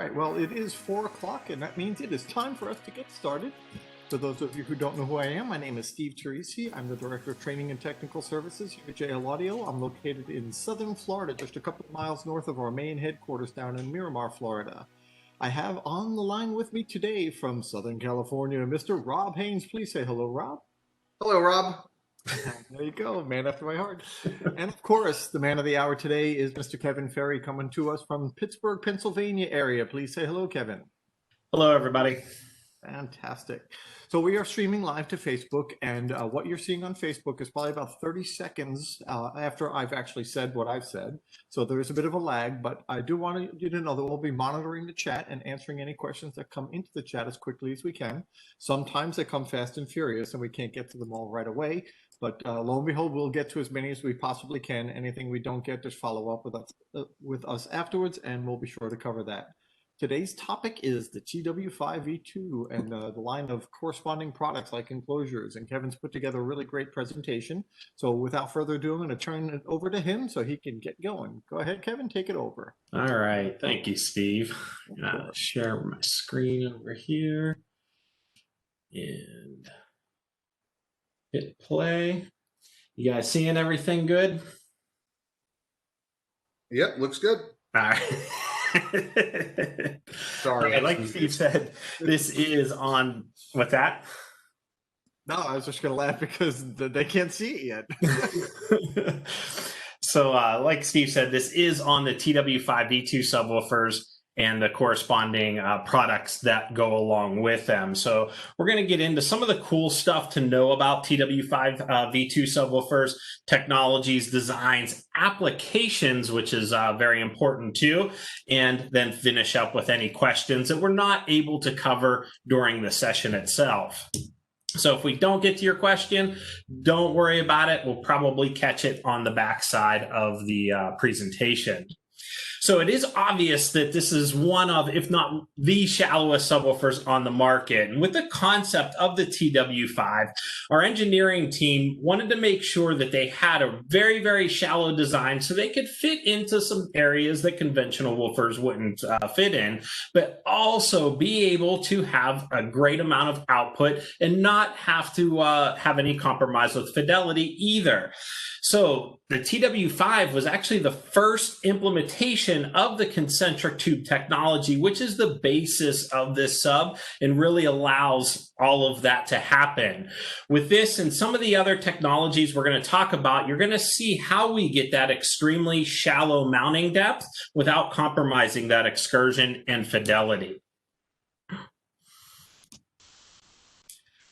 right, well, it is 4 o'clock, and that means it is time for us to get started. For those of you who don't know who I am, my name is Steve Teresi. I'm the Director of Training and Technical Services here at JL Audio. I'm located in southern Florida, just a couple of miles north of our main headquarters down in Miramar, Florida. I have on the line with me today from Southern California, Mr. Rob Haynes. Please say hello, Rob. Hello, Rob. There you go, man after my heart. And of course, the man of the hour today is Mr. Kevin Ferry, coming to us from Pittsburgh, Pennsylvania area. Please say hello, Kevin. Hello, everybody. Fantastic. So we are streaming live to Facebook, and what you're seeing on Facebook is probably about 30 seconds after I've actually said what I've said. So there is a bit of a lag, but I do want you to know that we'll be monitoring the chat and answering any questions that come into the chat as quickly as we can. Sometimes they come fast and furious, and we can't get to them all right away. But lo and behold, we'll get to as many as we possibly can. Anything we don't get, just follow up with us afterwards, and we'll be sure to cover that. Today's topic is the TW5 V2 and the line of corresponding products like Enclosures. And Kevin's put together a really great presentation. So without further ado, I'm going to turn it over to him so he can get going. Go ahead, Kevin, take it over. All right. Thank you, Steve. Share my screen over here and hit play. You guys seeing everything good? Yep, looks good. All right. Sorry. Like Steve said, this is on, what's that? No, I was just going to laugh because they can't see it yet. So like Steve said, this is on the TW5 V2 subwoofers and the corresponding products that go along with them. So we're going to get into some of the cool stuff to know about TW5 V2 subwoofers, technologies, designs, applications, which is very important too, and then finish up with any questions that we're not able to cover during the session itself. So if we don't get to your question, don't worry about it. We'll probably catch it on the backside of the presentation. So it is obvious that this is one of, if not the shallowest subwoofers on the market. And with the concept of the TW5, our engineering team wanted to make sure that they had a very, very shallow design so they could fit into some areas that conventional woofers wouldn't fit in, but also be able to have a great amount of output and not have to have any compromise with fidelity either. So the TW5 was actually the first implementation of the concentric tube technology, which is the basis of this sub and really allows all of that to happen. With this and some of the other technologies we're going to talk about, you're going to see how we get that extremely shallow mounting depth without compromising that excursion and fidelity.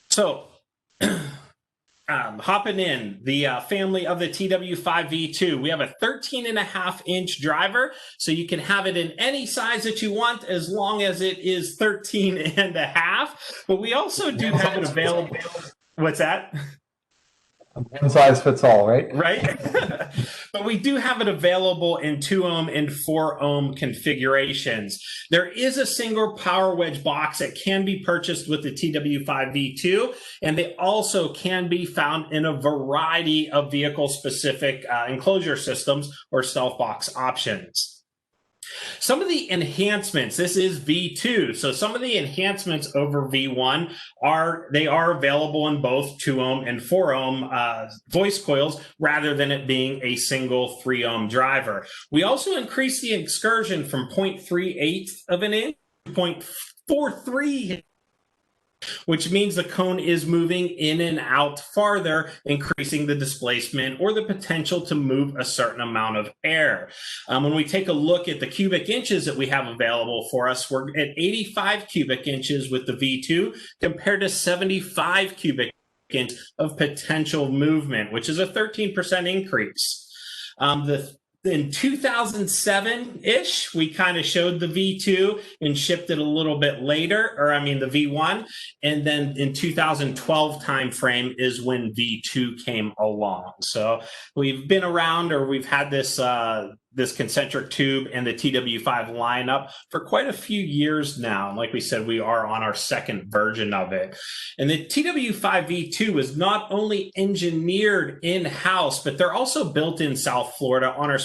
So hopping in, the family of the TW5 V2, we have a 13.5-inch driver, so you can have it in any size that you want as long as it is 13.5. But we also do have it available. What's that? One size fits all, right? Right. But we do have it available in 2 ohm and 4 ohm configurations. There is a single power wedge box that can be purchased with the TW5 V2, and they also can be found in a variety of vehicle-specific enclosure systems or stealth box options. Some of the enhancements, this is V2, so some of the enhancements over V1 are available in both 2 ohm and 4 ohm voice coils rather than it being a single 3 ohm driver. We also increased the excursion from 0.38 of an inch to 0.43, which means the cone is moving in and out farther, increasing the displacement or the potential to move a certain amount of air. When we take a look at the cubic inches that we have available for us, we're at 85 cubic inches with the V2 compared to 75 cubic inches of potential movement, which is a 13% increase. In 2007-ish, we kind of showed the V2 and shipped it a little bit later, the V1. And then in 2012 timeframe is when V2 came along. So we've been around, or we've had this this Concentric Tube and the TW5 lineup for quite a few years now. And like we said, we are on our second version of it. And the TW5 V2 is not only engineered in-house, but they're also built in South Florida on our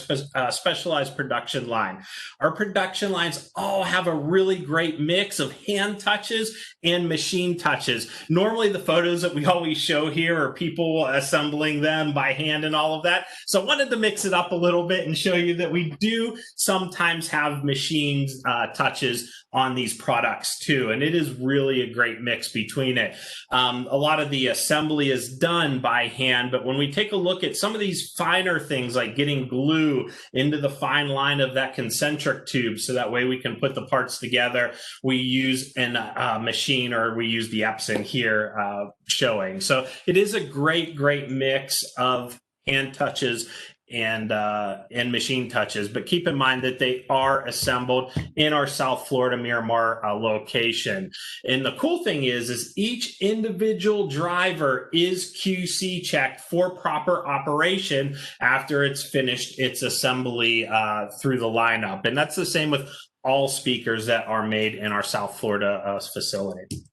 specialized production line. Our production lines all have a really great mix of hand touches and machine touches. Normally the photos that we always show here are people assembling them by hand and all of that. So I wanted to mix it up a little bit and show you that we do sometimes have machines touches on these products too. And it is really a great mix between it. A lot of the assembly is done by hand, but when we take a look at some of these finer things like getting glue into the fine line of that concentric tube, so that way we can put the parts together, we use a machine, or we use the Epson here showing. So it is a great mix of hand touches and machine touches, but keep in mind that they are assembled in our South Florida Miramar location. And the cool thing is each individual driver is QC checked for proper operation after it's finished its assembly through the lineup. And that's the same with all speakers that are made in our South Florida facility.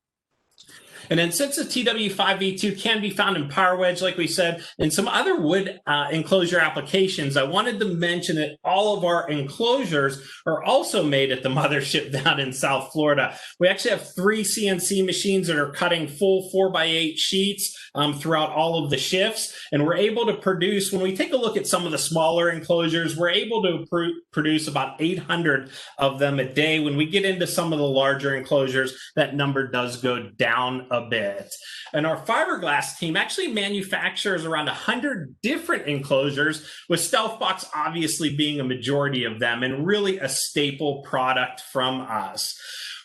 And then since the TW5 V2 can be found in Power Wedge, like we said, and some other wood enclosure applications, I wanted to mention that all of our enclosures are also made at the mothership down in South Florida. We actually have 3 CNC machines that are cutting full 4x8 sheets throughout all of the shifts. And we're able to produce, when we take a look at some of the smaller enclosures, we're able to produce about 800 of them a day. When we get into some of the larger enclosures, that number does go down a bit. And our fiberglass team actually manufactures around 100 different enclosures, with Stealth Box obviously being a majority of them, and really a staple product from us.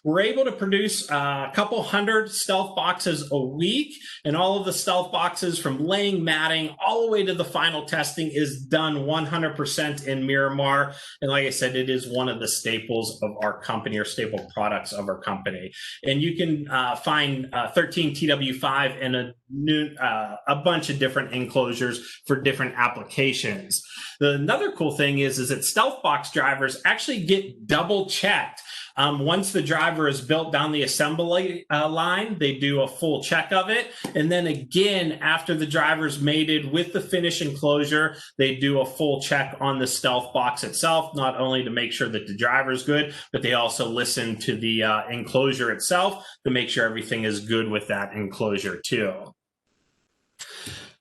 We're able to produce a couple hundred Stealth Boxes a week, and all of the Stealth Boxes, from laying matting all the way to the final testing, is done 100% in Miramar. And like I said, it is one of the staples of our company, or staple products of our company. And you can find 13 TW5 and a bunch of different enclosures for different applications. Another cool thing is that Stealth Box drivers actually get double checked. Once the driver is built down the assembly line, they do a full check of it. And then again, after the driver's mated with the finished enclosure, they do a full check on the Stealth Box itself, not only to make sure that the driver's good, but they also listen to the enclosure itself to make sure everything is good with that enclosure too.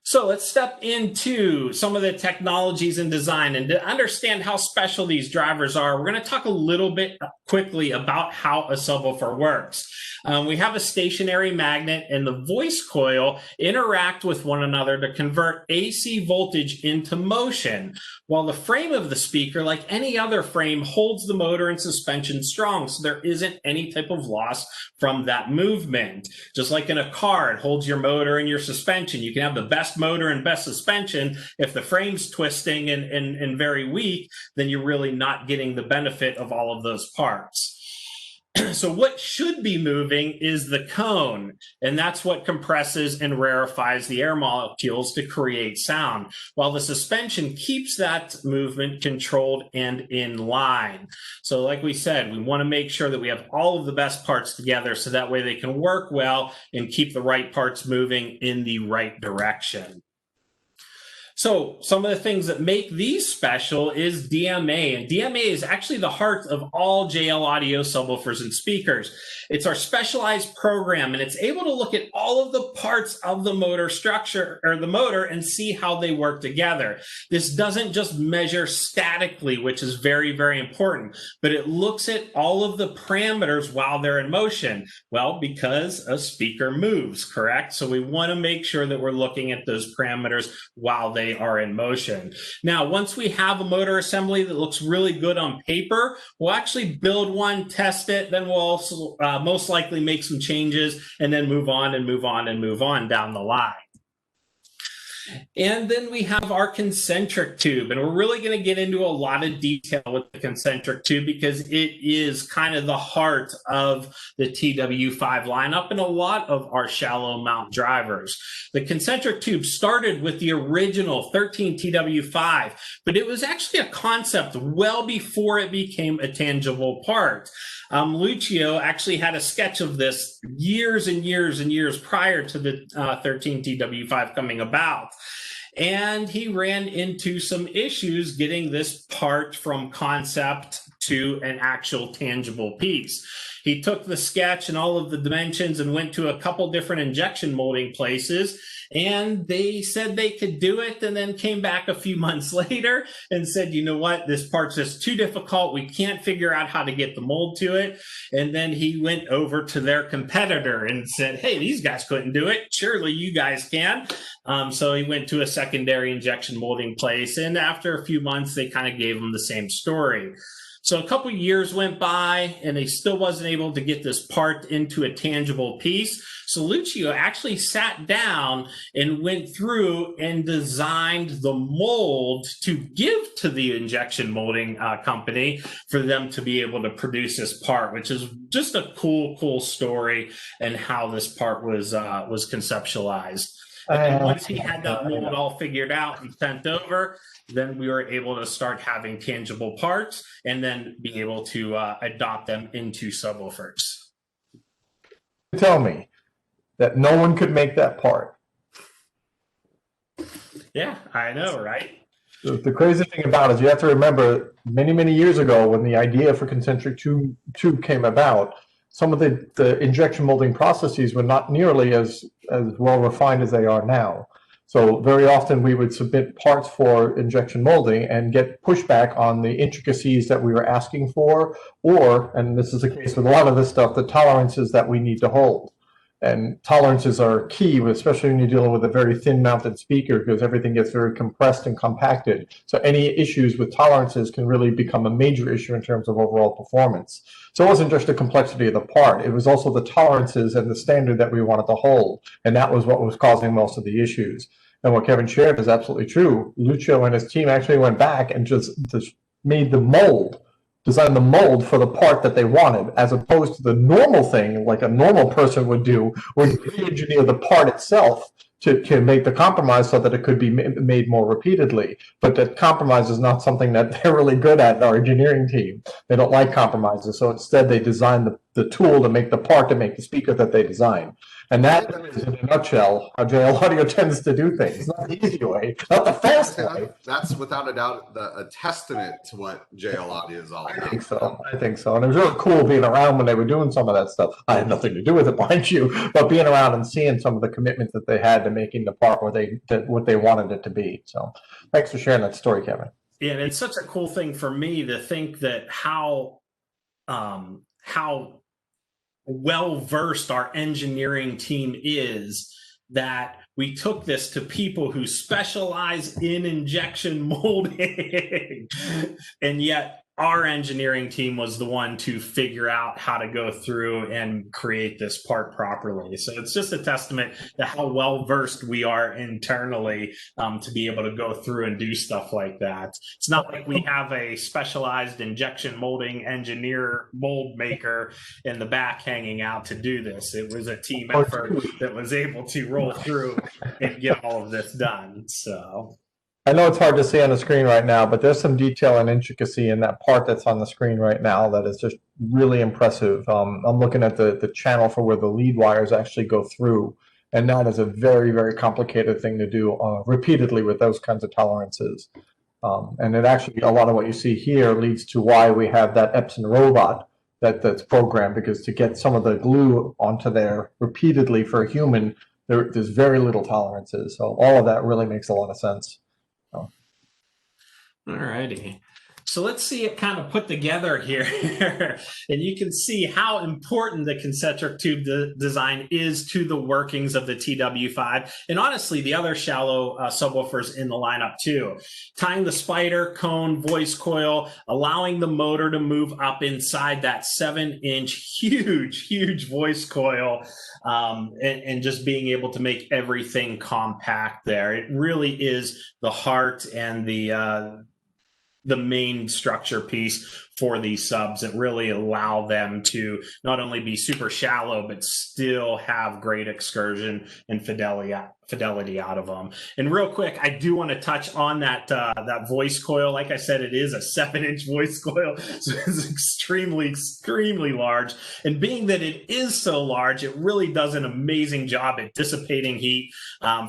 So let's step into some of the technologies and design. And to understand how special these drivers are, we're going to talk a little bit quickly about how a subwoofer works. We have a stationary magnet and the voice coil interact with one another to convert AC voltage into motion, while the frame of the speaker, like any other frame, holds the motor and suspension strong, so there isn't any type of loss from that movement. Just like in a car, it holds your motor and your suspension. You can have the best motor and best suspension. If the frame's twisting and very weak, then you're really not getting the benefit of all of those parts. So what should be moving is the cone, and that's what compresses and rarefies the air molecules to create sound, while the suspension keeps that movement controlled and in line. So like we said, we want to make sure that we have all of the best parts together, so that way they can work well and keep the right parts moving in the right direction. So some of the things that make these special is DMA, and DMA is actually the heart of all JL Audio subwoofers and speakers. It's our specialized program, and it's able to look at all of the parts of the motor structure, or the motor, and see how they work together. This doesn't just measure statically, which is very, very important, but it looks at all of the parameters while they're in motion. Well, because a speaker moves, correct? So we want to make sure that we're looking at those parameters while they are in motion. Now, once we have a motor assembly that looks really good on paper, we'll actually build one, test it, then we'll also most likely make some changes, and then move on and move on and move on down the line. And then we have our concentric tube, and we're really going to get into a lot of detail with the concentric tube because it is kind of the heart of the TW5 lineup and a lot of our shallow mount drivers. The concentric tube started with the original 13 TW5, but it was actually a concept well before it became a tangible part. Lucio actually had a sketch of this years and years and years prior to the 13 TW5 coming about. And he ran into some issues getting this part from concept to an actual tangible piece. He took the sketch and all of the dimensions and went to a couple different injection molding places, and they said they could do it, and then came back a few months later and said, you know what, this part's just too difficult. We can't figure out how to get the mold to it. And then he went over to their competitor and said, hey, these guys couldn't do it. Surely you guys can. So he went to a secondary injection molding place, and after a few months, they kind of gave him the same story. So a couple years went by, and they still wasn't able to get this part into a tangible piece. So Lucio actually sat down and went through and designed the mold to give to the injection molding company for them to be able to produce this part, which is just a cool story and how this part was conceptualized. And then once he had that mold all figured out and sent over, then we were able to start having tangible parts and then be able to adopt them into subwoofers. Tell me that no one could make that part. Yeah, I know, right? The crazy thing about it is you have to remember many years ago when the idea for concentric tube came about, some of the injection molding processes were not nearly as well refined as they are now. So very often we would submit parts for injection molding and get pushback on the intricacies that we were asking for, or, and this is the case with a lot of this stuff, the tolerances that we need to hold. And tolerances are key, especially when you're dealing with a very thin mounted speaker, because everything gets very compressed and compacted. So any issues with tolerances can really become a major issue in terms of overall performance. So it wasn't just the complexity of the part, it was also the tolerances and the standard that we wanted to hold. And that was what was causing most of the issues. And what Kevin shared is absolutely true. Lucio and his team actually went back and just made the mold, designed the mold for the part that they wanted, as opposed to the normal thing like a normal person would do, where you re-engineer the part itself to make the compromise so that it could be made more repeatedly. But that compromise is not something that they're really good at, our engineering team. They don't like compromises, so instead they design the tool to make the part to make the speaker that they design. And that is, in a nutshell, how JL Audio tends to do things. Not the easy way, not the fast way. That's without a doubt a testament to what JL Audio is all about. I think so. And it was really cool being around when they were doing some of that stuff. I had nothing to do with it, mind you, but being around and seeing some of the commitments that they had to making the part what they wanted it to be. So thanks for sharing that story, Kevin. Yeah, and it's such a cool thing for me to think that how well-versed our engineering team is, that we took this to people who specialize in injection molding, and yet our engineering team was the one to figure out how to go through and create this part properly. So it's just a testament to how well-versed we are internally to be able to go through and do stuff like that. It's not like we have a specialized injection molding engineer, mold maker in the back hanging out to do this. It was a team effort that was able to roll through and get all of this done. So I know it's hard to see on the screen right now, but there's some detail and intricacy in that part that's on the screen right now that is just really impressive. I'm looking at the channel for where the lead wires actually go through, and that is a very complicated thing to do repeatedly with those kinds of tolerances. And it actually, a lot of what you see here leads to why we have that Epson robot that's programmed, because to get some of the glue onto there repeatedly for a human, there's very little tolerances. So all of that really makes a lot of sense. All righty. So let's see it kind of put together here. And you can see how important the concentric tube design is to the workings of the TW5. And honestly, the other shallow subwoofers in the lineup too. Tying the spider, cone, voice coil, allowing the motor to move up inside that 7-inch huge voice coil, and just being able to make everything compact there. It really is the heart and the main structure piece for these subs that really allow them to not only be super shallow, but still have great excursion and fidelity out of them. And real quick, I do want to touch on that voice coil. Like I said, it is a 7-inch voice coil, so it's extremely large. And being that it is so large, it really does an amazing job at dissipating heat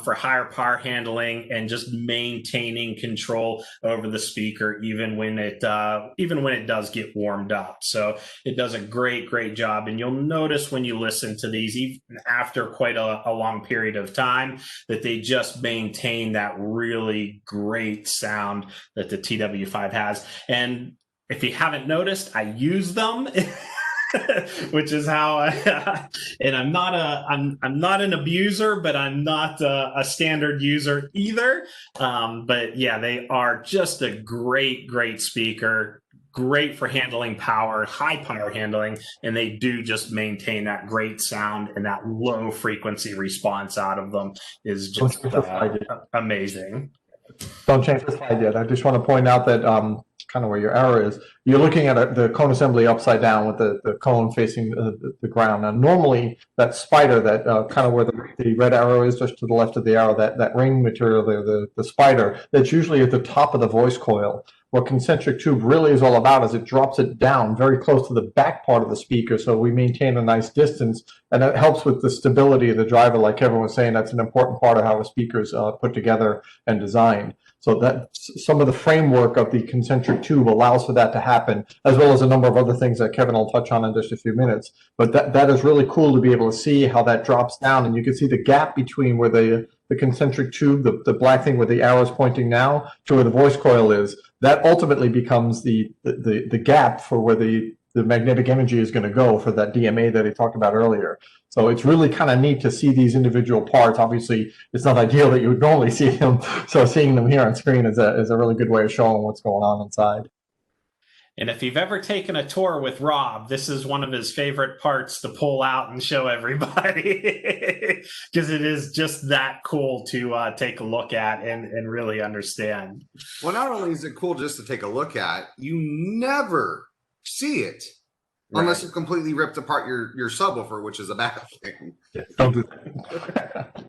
for higher power handling and just maintaining control over the speaker, even when it does get warmed up. So it does a great job. And you'll notice when you listen to these, even after quite a long period of time, that they just maintain that really great sound that the TW5 has. And if you haven't noticed, I use them. Which is how and I'm not an abuser, but I'm not a standard user either. But yeah, they are just a great speaker, great for handling power, high power handling, and they do just maintain that great sound, and that low frequency response out of them is just amazing. Don't change the slide yet. I just want to point out that kind of where your arrow is, you're looking at the cone assembly upside down with the cone facing the ground. Now, normally that spider, that kind of where the red arrow is, just to the left of the arrow, that ring material there, the spider, that's usually at the top of the voice coil. What concentric tube really is all about is it drops it down very close to the back part of the speaker, so we maintain a nice distance, and it helps with the stability of the driver. Like Kevin was saying, that's an important part of how a speaker's put together and designed. So that some of the framework of the concentric tube allows for that to happen, as well as a number of other things that Kevin will touch on in just a few minutes. But that is really cool to be able to see how that drops down, and you can see the gap between where the concentric tube, the black thing where the arrow is pointing now, to where the voice coil is. That ultimately becomes the gap for where the magnetic energy is going to go for that DMA that he talked about earlier. So it's really kind of neat to see these individual parts. Obviously, it's not ideal that you would normally see them, so seeing them here on screen is a really good way of showing what's going on inside. And if you've ever taken a tour with Rob, this is one of his favorite parts to pull out and show everybody, because it is just that cool to take a look at and really understand. Well, not only is it cool just to take a look at, you never see it unless you completely ripped apart your subwoofer, which is a bad thing. Yeah, don't do that.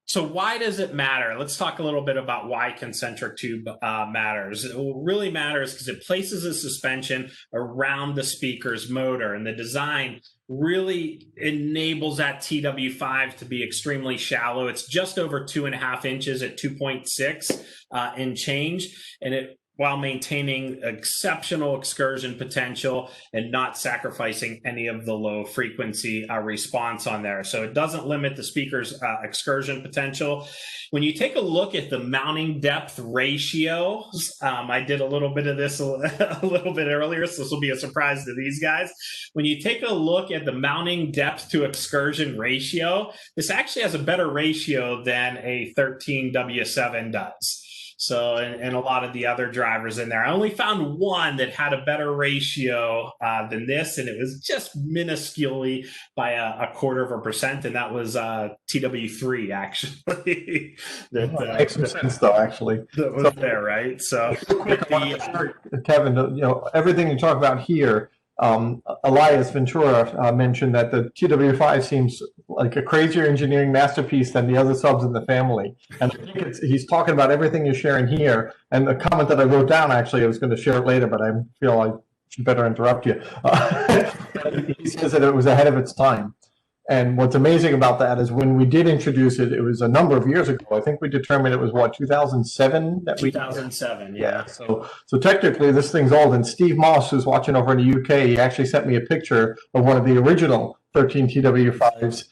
So why does it matter? Let's talk a little bit about why concentric tube matters. It really matters because it places a suspension around the speaker's motor, and the design really enables that TW5 to be extremely shallow. It's just over 2.5 inches at 2.6 and change, and it while maintaining exceptional excursion potential and not sacrificing any of the low frequency response on there. So it doesn't limit the speaker's excursion potential. When you take a look at the mounting depth ratios, I did a little bit of this a little bit earlier, so this will be a surprise to these guys. When you take a look at the mounting depth to excursion ratio, this actually has a better ratio than a 13W7 does. So, and a lot of the other drivers in there. I only found one that had a better ratio than this, and it was just minusculely by a 1/4%, and that was TW3, actually. That makes some sense, though, actually. That was there, right? So, Kevin, everything you talk about here, Elias Ventura mentioned that the TW5 seems like a crazier engineering masterpiece than the other subs in the family. And I think he's talking about everything you're sharing here. And the comment that I wrote down, actually, I was going to share it later, but I feel I should better interrupt you. He says that it was ahead of its time. And what's amazing about that is when we did introduce it, it was a number of years ago. I think we determined it was, what, 2007? 2007, yeah. So technically, this thing's old. And Steve Moss, who's watching over in the UK, he actually sent me a picture of one of the original 13 TW5s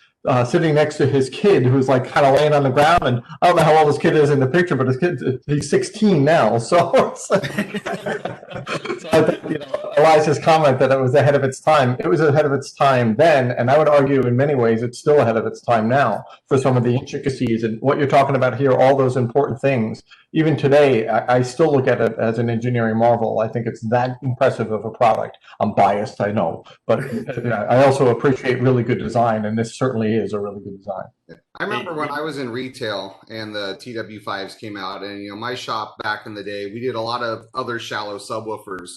sitting next to his kid, who's like kind of laying on the ground. And I don't know how old this kid is in the picture, but his kid, he's 16 now. So, so I think, you know, Eliza's comment that it was ahead of its time, it was ahead of its time then. And I would argue in many ways, it's still ahead of its time now for some of the intricacies and what you're talking about here, all those important things. Even today, I still look at it as an engineering marvel. I think it's that impressive of a product. I'm biased, I know, but I also appreciate really good design, and this certainly is a really good design. I remember when I was in retail and the TW5s came out, and you know, my shop back in the day, we did a lot of other shallow subwoofers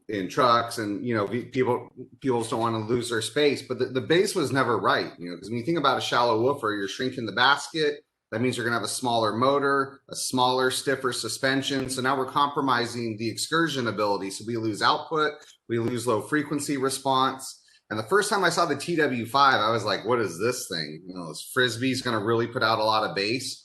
in trucks, and you know, people just don't want to lose their space, but the base was never right, you know, because when you think about a shallow woofer, you're shrinking the basket. That means you're going to have a smaller motor, a smaller, stiffer suspension. So now we're compromising the excursion ability. So we lose output, we lose low frequency response. And the first time I saw the TW5, I was like, what is this thing? You know, this Frisbee's going to really put out a lot of bass.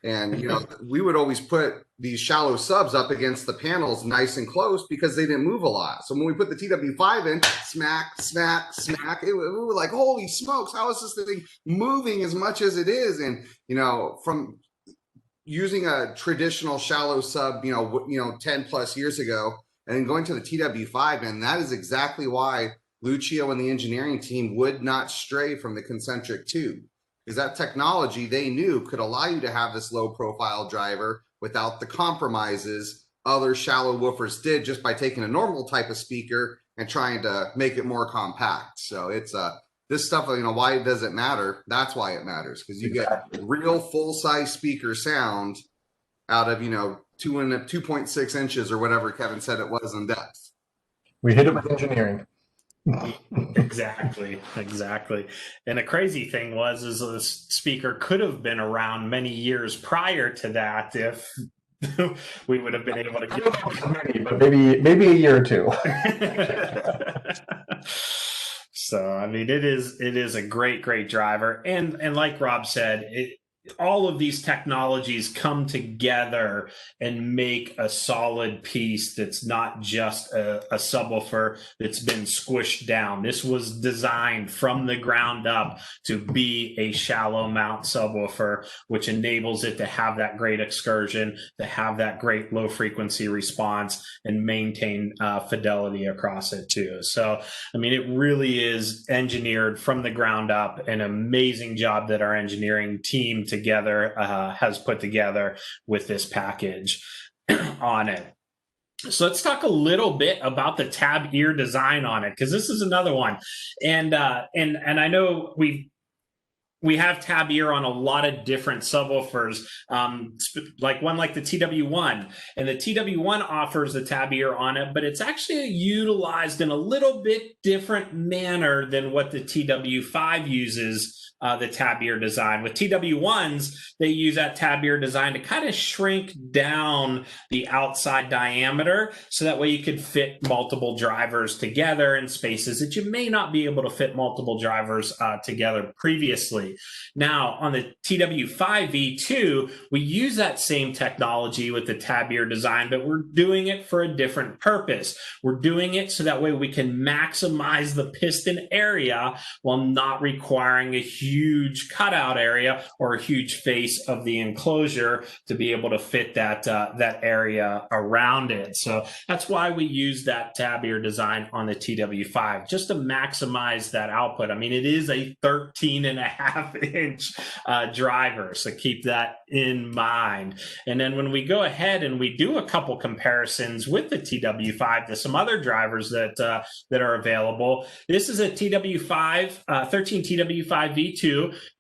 And, you know, we would always put these shallow subs up against the panels nice and close because they didn't move a lot. So when we put the TW5 in, smack, smack, smack, we were like, holy smokes, how is this thing moving as much as it is? And, you know, from using a traditional shallow sub, you know, 10 plus years ago, and then going to the TW5, and that is exactly why Lucio and the engineering team would not stray from the concentric tube. Because that technology they knew could allow you to have this low profile driver without the compromises other shallow woofers did just by taking a normal type of speaker and trying to make it more compact. So it's this stuff, you know, why does it matter? That's why it matters, because you get real full size speaker sound out of, you know, 2.6 inches or whatever Kevin said it was in depth. We hit it with engineering. Exactly. And the crazy thing was the speaker could have been around many years prior to that if we would have been able to get but maybe a year or two. So I mean, it is a great driver, and like Rob said, all of these technologies come together and make a solid piece that's not just a subwoofer that's been squished down. This was designed from the ground up to be a shallow mount subwoofer, which enables it to have that great excursion, to have that great low frequency response, and maintain fidelity across it too. So, I mean, it really is engineered from the ground up. An amazing job that our engineering team together has put together with this package on it. So let's talk a little bit about the tab ear design on it, because this is another one, and I know we have tab ear on a lot of different subwoofers, like the TW1, and the TW1 offers the tab ear on it, but it's actually utilized in a little bit different manner than what the TW5 uses. The tab ear design. With TW1s, they use that tab ear design to kind of shrink down the outside diameter, so that way you could fit multiple drivers together in spaces that you may not be able to fit multiple drivers together previously. Now, on the TW5 V2, we use that same technology with the tab ear design, but we're doing it for a different purpose. We're doing it so that way we can maximize the piston area while not requiring a huge cutout area or a huge face of the enclosure to be able to fit that area around it. So that's why we use that tab ear design on the TW5, just to maximize that output. I mean, it is a 13.5-inch driver, so keep that in mind. And then when we go ahead and we do a couple comparisons with the TW5 to some other drivers that are available, this is a TW5 13 TW5 V2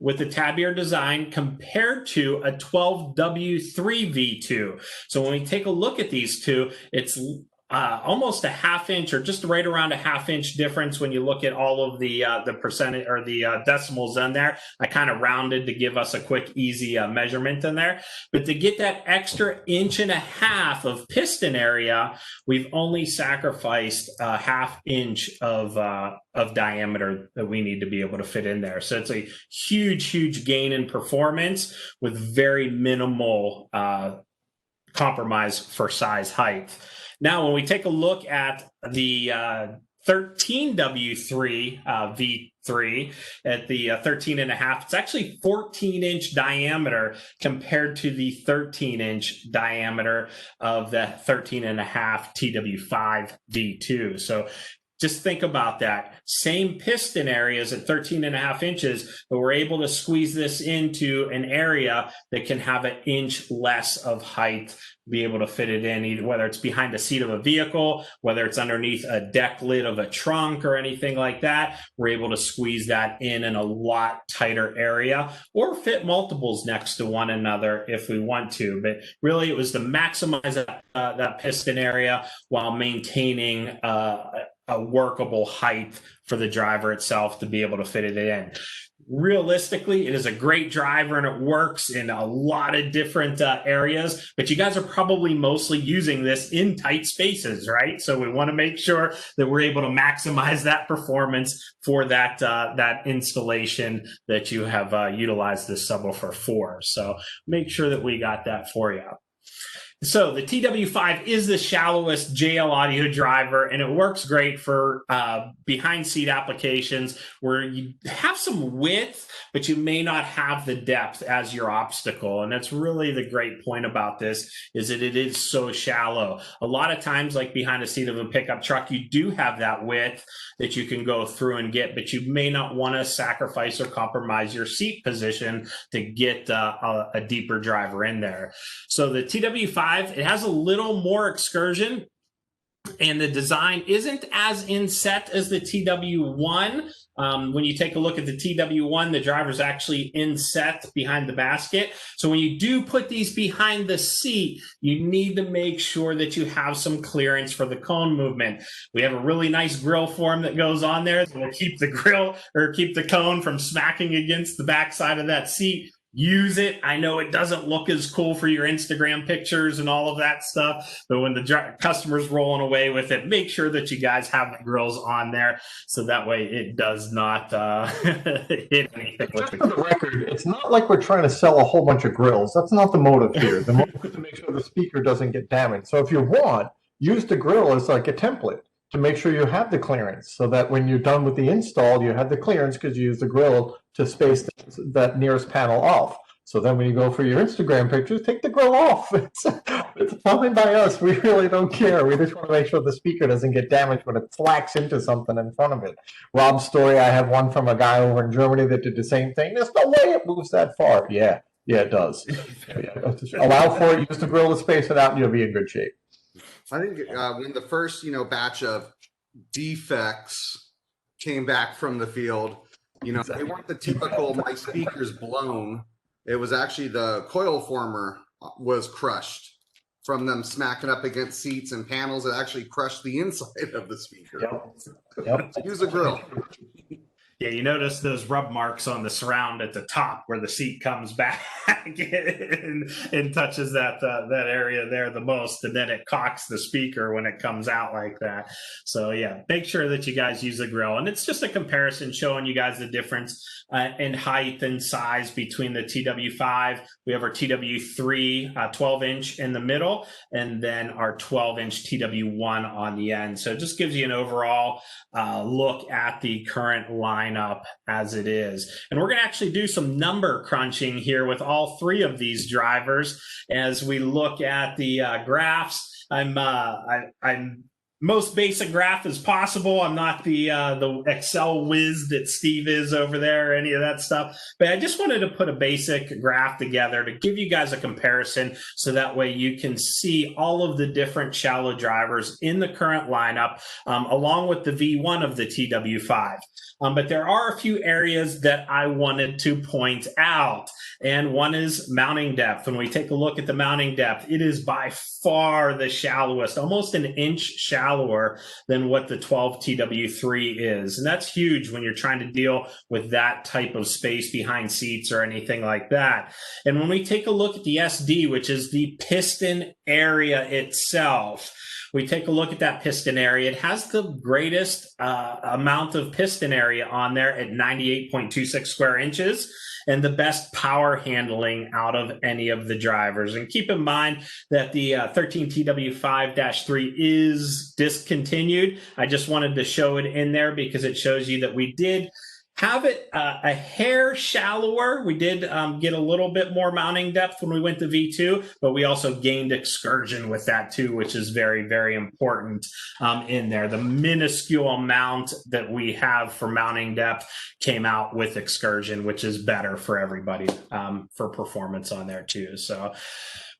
with the tab ear design compared to a 12W3 V2. So when we take a look at these two, it's almost a half-inch, or just right around a half-inch difference when you look at all of the percentage or the decimals in there. I kind of rounded to give us a quick, easy measurement in there. But to get that extra 1.5 inches of piston area, we've only sacrificed a 1/2 inch of diameter that we need to be able to fit in there. So it's a huge gain in performance with very minimal compromise for size height. Now, when we take a look at the 13W3 V3 at the 13.5. It's actually 14-inch diameter compared to the 13-inch diameter of the 13.5 TW5 V2. So just think about that. Same piston areas at 13.5 inches, but we're able to squeeze this into an area that can have an inch less of height, be able to fit it in, either whether it's behind the seat of a vehicle, whether it's underneath a deck lid of a trunk or anything like that. We're able to squeeze that in a lot tighter area, or fit multiples next to one another if we want to. But really, it was to maximize that piston area while maintaining a workable height for the driver itself to be able to fit it in. Realistically, it is a great driver and it works in a lot of different areas, but you guys are probably mostly using this in tight spaces, right? So we want to make sure that we're able to maximize that performance for that that installation that you have utilized this subwoofer for. So make sure that we got that for you. So the TW5 is the shallowest JL audio driver, and it works great for behind seat applications where you have some width, but you may not have the depth as your obstacle. And that's really the great point about this, is that it is so shallow. A lot of times, like behind the seat of a pickup truck, you do have that width that you can go through and get, but you may not want to sacrifice or compromise your seat position to get a deeper driver in there. So the TW5, it has a little more excursion, and the design isn't as inset as the TW1. When you take a look at the TW1, the driver's actually inset behind the basket. So when you do put these behind the seat, you need to make sure that you have some clearance for the cone movement. We have a really nice grill form that goes on there that will keep the grill, or keep the cone from smacking against the backside of that seat. Use it. I know it doesn't look as cool for your Instagram pictures and all of that stuff, but when the customer's rolling away with it, make sure that you guys have the grills on there, so that way it does not hit anything. Just for the record, it's not like we're trying to sell a whole bunch of grills. That's not the motive here. The motive is to make sure the speaker doesn't get damaged. So if you want, use the grill as like a template to make sure you have the clearance, so that when you're done with the install, you have the clearance because you use the grill to space that nearest panel off. So then when you go for your Instagram pictures, take the grill off. It's fine by us. We really don't care. We just want to make sure the speaker doesn't get damaged when it slacks into something in front of it. Rob's story, I have one from a guy over in Germany that did the same thing. There's no way it moves that far. Yeah, it does. Allow for it, use the grill to space it out, and you'll be in good shape. I think when the first, batch of defects came back from the field, they weren't the typical "my speaker's blown." It was actually the coil former was crushed from them smacking up against seats and panels. It actually crushed the inside of the speaker. Yep. Use a grill. Yeah, you notice those rub marks on the surround at the top where the seat comes back and touches that area there the most, and then it cocks the speaker when it comes out like that. So yeah, make sure that you guys use the grill, and it's just a comparison showing you guys the difference in height and size between the TW5. We have our TW3 12-inch in the middle, and then our 12-inch TW1 on the end. So it just gives you an overall look at the current lineup as it is. And we're going to actually do some number crunching here with all three of these drivers as we look at the graphs. I'm most basic graph as possible. I'm not the Excel whiz that Steve is over there or any of that stuff, but I just wanted to put a basic graph together to give you guys a comparison, so that way you can see all of the different shallow drivers in the current lineup, along with the V1 of the TW5. But there are a few areas that I wanted to point out, and one is mounting depth. When we take a look at the mounting depth, it is by far the shallowest, almost an inch shallower than what the 12 TW3 is. And that's huge when you're trying to deal with that type of space behind seats or anything like that. And when we take a look at the SD, which is the piston area itself, we take a look at that piston area. It has the greatest amount of piston area on there at 98.26 square inches, and the best power handling out of any of the drivers. And keep in mind that the 13 TW5-3 is discontinued. I just wanted to show it in there because it shows you that we did have it a hair shallower. We did get a little bit more mounting depth when we went to V2, but we also gained Excursion with that too, which is very, very important in there. The minuscule amount that we have for mounting depth came out with Excursion, which is better for everybody for performance on there too. So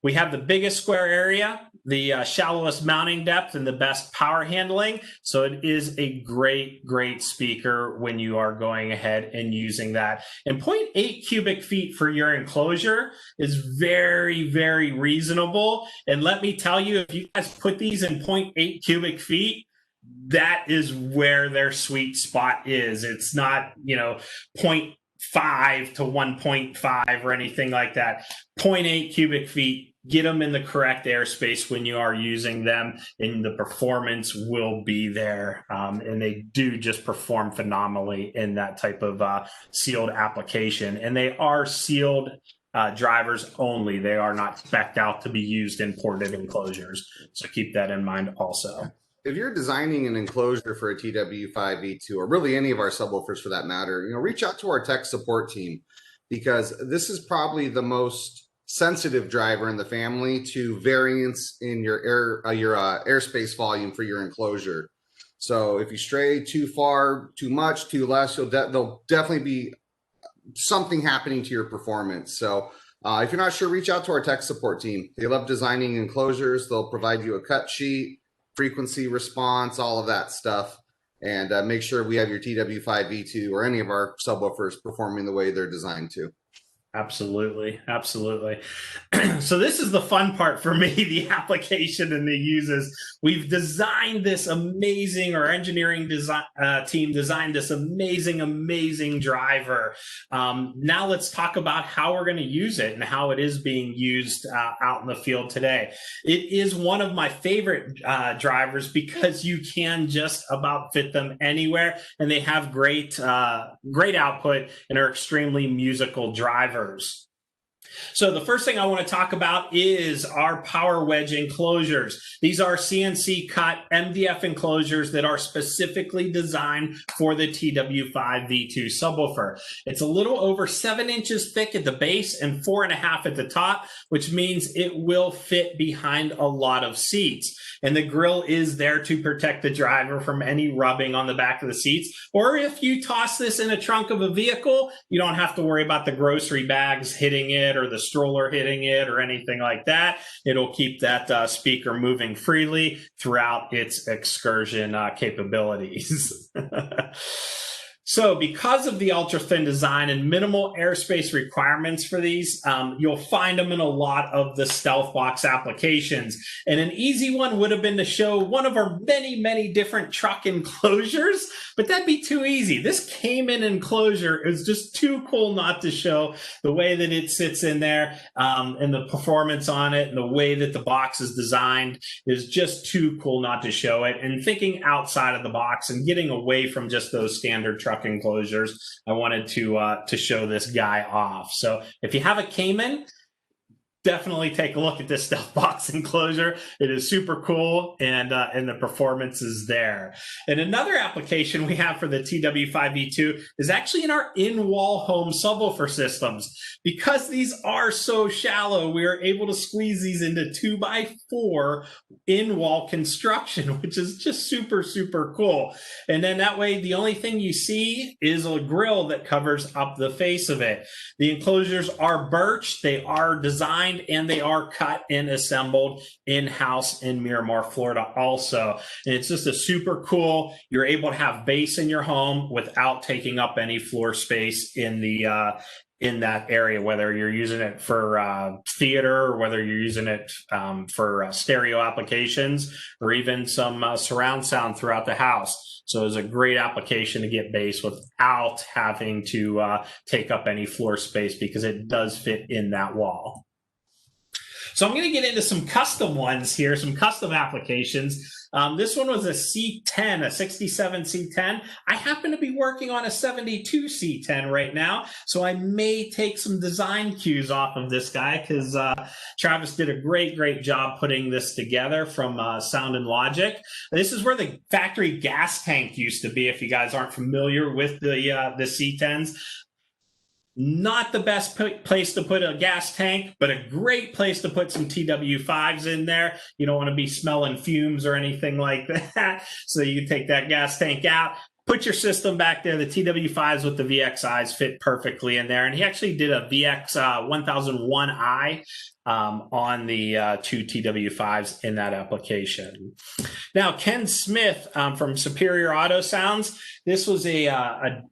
we have the biggest square area, the shallowest mounting depth, and the best power handling. So it is a great, great speaker when you are going ahead and using that. And 0.8 cubic feet for your enclosure is very, very reasonable. And let me tell you, if you guys put these in 0.8 cubic feet, that is where their sweet spot is. It's not, 0.5 to 1.5 or anything like that. 0.8 cubic feet, get them in the correct airspace when you are using them, and the performance will be there. And they do just perform phenomenally in that type of sealed application. And they are sealed drivers only. They are not spec'd out to be used in ported enclosures. So keep that in mind also. If you're designing an enclosure for a TW5 V2, or really any of our subwoofers for that matter, reach out to our tech support team, because this is probably the most sensitive driver in the family to variance in your airspace volume for your enclosure. So if you stray too far, too much, too less, there'll definitely be something happening to your performance. So if you're not sure, reach out to our tech support team. They love designing enclosures. They'll provide you a cut sheet, frequency response, all of that stuff, and make sure we have your TW5 V2 or any of our subwoofers performing the way they're designed to. Absolutely. Absolutely. So this is the fun part for me, the application and the uses. We've designed this amazing, our engineering design team designed this amazing driver. Now let's talk about how we're going to use it and how it is being used out in the field today. It is one of my favorite drivers because you can just about fit them anywhere, and they have great output and are extremely musical drivers. So the first thing I want to talk about is our power wedge enclosures. These are CNC cut MDF enclosures that are specifically designed for the TW5 V2 subwoofer. It's a little over 7 inches thick at the base and 4.5 at the top, which means it will fit behind a lot of seats. And the grill is there to protect the driver from any rubbing on the back of the seats. Or if you toss this in a trunk of a vehicle, you don't have to worry about the grocery bags hitting it or the stroller hitting it or anything like that. It'll keep that speaker moving freely throughout its excursion capabilities. So because of the ultra thin design and minimal airspace requirements for these, you'll find them in a lot of the stealth box applications. And an easy one would have been to show one of our many different truck enclosures, but that'd be too easy. This came in enclosure. It was just too cool not to show the way that it sits in there, and the performance on it and the way that the box is designed is just too cool not to show it. And thinking outside of the box and getting away from just those standard truck enclosures, I wanted to show this guy off. So if you have a Cayman, definitely take a look at this stealth box enclosure. It is super cool, and the performance is there. And another application we have for the TW5 V2 is actually in our in-wall home subwoofer systems. Because these are so shallow, we are able to squeeze these into 2x4 in-wall construction, which is just super cool. And then that way, the only thing you see is a grill that covers up the face of it. The enclosures are birch. They are designed and they are cut and assembled in-house in Miramar, Florida also. And it's just a super cool, you're able to have base in your home without taking up any floor space in the in that area, whether you're using it for theater or whether you're using it for stereo applications or even some surround sound throughout the house. So it's a great application to get bass without having to take up any floor space because it does fit in that wall. So I'm going to get into some custom ones here, some custom applications. This one was a C10, a 67 C10. I happen to be working on a 72 C10 right now, so I may take some design cues off of this guy because Travis did a great job putting this together from Sound and Logic. This is where the factory gas tank used to be, if you guys aren't familiar with the C10s. Not the best place to put a gas tank, but a great place to put some TW5s in there. You don't want to be smelling fumes or anything like that. So you can take that gas tank out, put your system back there. The TW5s with the VXIs fit perfectly in there. And he actually did a VX 1001i on the two TW5s in that application. Now, Ken Smith from Superior Auto Sounds. This was a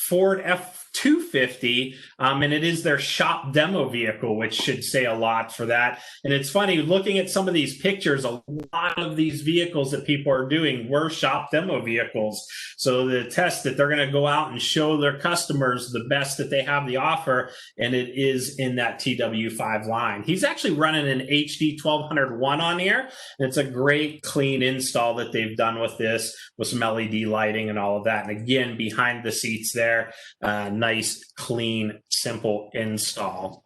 Ford F-250, and it is their shop demo vehicle, which should say a lot for that. And it's funny, looking at some of these pictures, a lot of these vehicles that people are doing were shop demo vehicles. So the test that they're going to go out and show their customers the best that they have to offer, and it is in that TW5 line. He's actually running an HD 1201 on here, and it's a great clean install that they've done with this, with some LED lighting and all of that. And again, behind the seats there, nice, clean, simple install.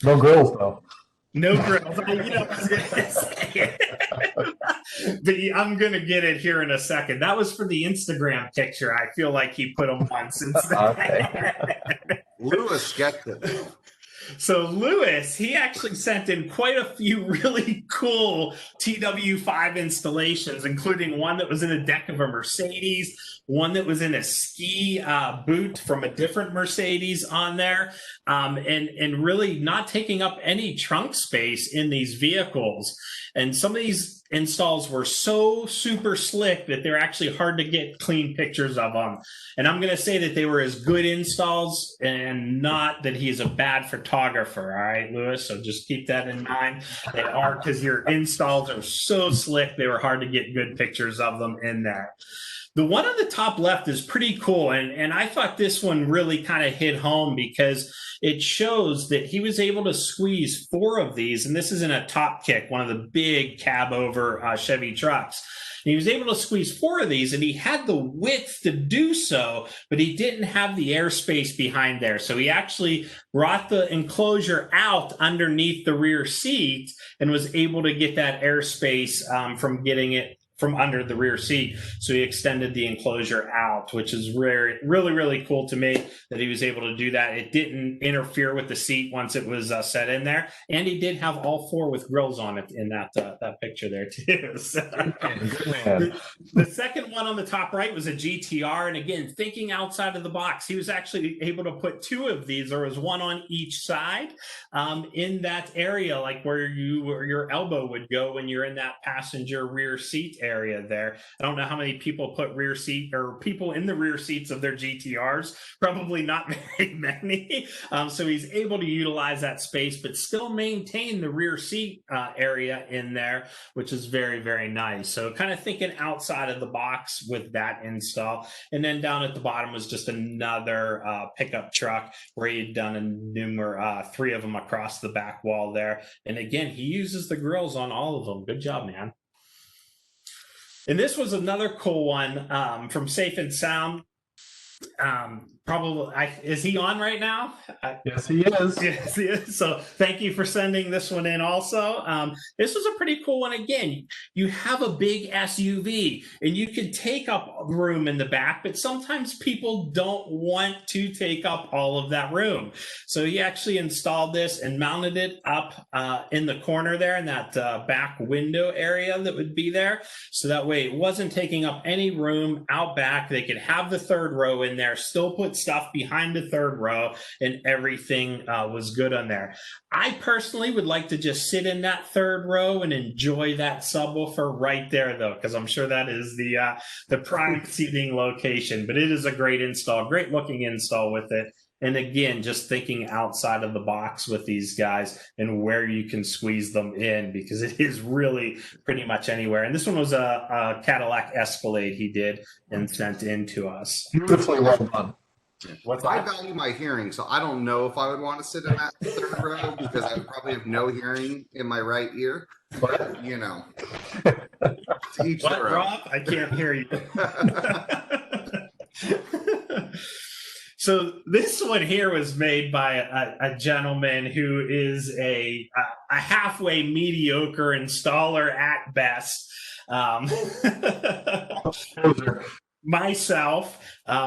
No grills though. No grills. I was gonna say it. But I'm going to get it here in a second. That was for the Instagram picture. I feel like he put them on since then. Okay. Lewis gets it. So Lewis, he actually sent in quite a few really cool TW5 installations, including one that was in the deck of a Mercedes, one that was in a ski boot from a different Mercedes on there, and really not taking up any trunk space in these vehicles. And some of these installs were so super slick that they're actually hard to get clean pictures of them. And I'm going to say that they were as good installs and not that he's a bad photographer. All right, Lewis. So just keep that in mind. They are, because your installs are so slick, they were hard to get good pictures of them in there. The one on the top left is pretty cool, and I thought this one really kind of hit home because it shows that he was able to squeeze 4 of these, and this is in a top kick, one of the big cab over Chevy trucks. And he was able to squeeze 4 of these, and he had the width to do so, but he didn't have the airspace behind there. So he actually brought the enclosure out underneath the rear seat and was able to get that airspace from getting it from under the rear seat. So he extended the enclosure out, which is really cool to me that he was able to do that. It didn't interfere with the seat once it was set in there. And he did have all 4 with grills on it in that picture there too. So, the second one on the top right was a GTR. And again, thinking outside of the box, he was actually able to put 2 of these. There was one on each side in that area, like where your elbow would go when you're in that passenger rear seat area there. I don't know how many people put rear seat or people in the rear seats of their GTRs. Probably not very many. So he's able to utilize that space, but still maintain the rear seat area in there, which is very nice. So kind of thinking outside of the box with that install. And then down at the bottom was just another pickup truck where he'd done a 3 of them across the back wall there. And again, he uses the grills on all of them. Good job, man. And this was another cool one from Safe and Sound. Is he on right now? Yes, he is. Yes, he is. So thank you for sending this one in also. This was a pretty cool one. Again, you have a big SUV and you can take up room in the back, but sometimes people don't want to take up all of that room. So he actually installed this and mounted it up in the corner there in that back window area that would be there. So that way it wasn't taking up any room out back. They could have the 3rd row in there, still put stuff behind the 3rd row, and everything was good on there. I personally would like to just sit in that 3rd row and enjoy that subwoofer right there, though, because I'm sure that is the prime seating location. But it is a great install, great looking install with it. And again, just thinking outside of the box with these guys and where you can squeeze them in, because it is really pretty much anywhere. And this one was a Cadillac Escalade he did and sent in to us. Beautifully well done. I value my hearing, so I don't know if I would want to sit in that 3rd row because I probably have no hearing in my right ear. But, you know, to each What, their own. Rob? I can't hear you. So this one here was made by a gentleman who is a halfway mediocre installer at best. Myself,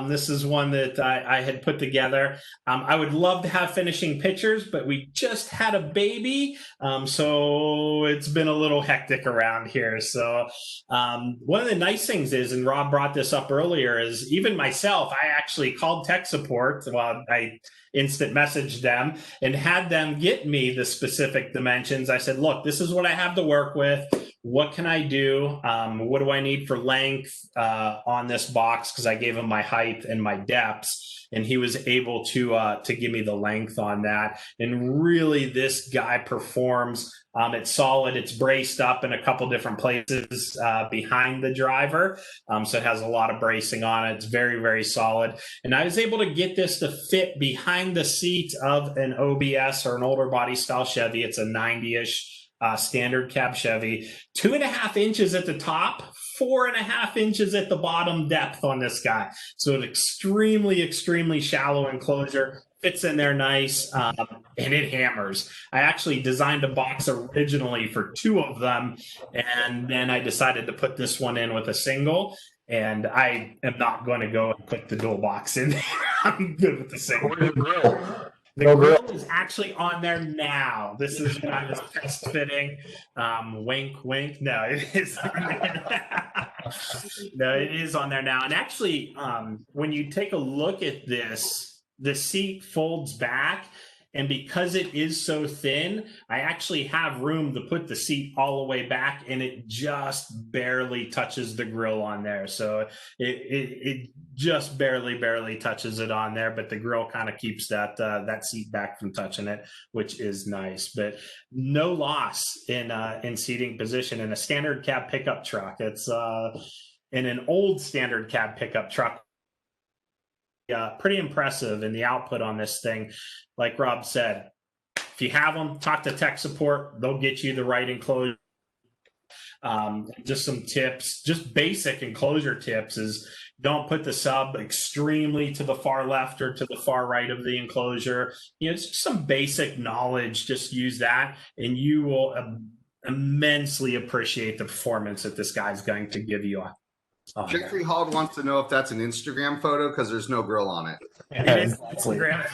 this is one that I had put together. I would love to have finishing pictures, but we just had a baby, so it's been a little hectic around here. So one of the nice things is, and Rob brought this up earlier, is even myself, I actually called tech support. Well, I instant messaged them and had them get me the specific dimensions. I said, look, this is what I have to work with. What can I do? What do I need for length on this box? Because I gave him my height and my depths, and he was able to give me the length on that. And really, this guy performs. It's solid. It's braced up in a couple different places behind the driver, so it has a lot of bracing on it. It's very, very solid. And I was able to get this to fit behind the seat of an OBS or an older body style Chevy. It's a 90-ish. Standard cab Chevy, 2.5 inches at the top, 4.5 inches at the bottom depth on this guy. So an extremely, extremely shallow enclosure, fits in there nice, and it hammers. I actually designed a box originally for 2 of them, and then I decided to put this one in with a single. And I am not going to go and put the dual box in there. I'm good with the single. The grill is actually on there now. This is when I was test fitting. Wink, wink. No, it is on there. No, it is on there now. And actually, when you take a look at this, the seat folds back. And because it is so thin, I actually have room to put the seat all the way back, and it just barely touches the grill on there. So it just barely touches it on there, but the grill kind of keeps that seat back from touching it, which is nice. But no loss in seating position in a standard cab pickup truck. It's in an old standard cab pickup truck. Pretty impressive in the output on this thing. Like Rob said, if you have them, talk to tech support. They'll get you the right enclosure. Just some tips, just basic enclosure tips is don't put the sub extremely to the far left or to the far right of the enclosure. You know, it's just some basic knowledge. Just use that and you will immensely appreciate the performance that this guy's going to give you. Jeffrey Hall wants to know if that's an Instagram photo because there's no grill on it. It is Instagram.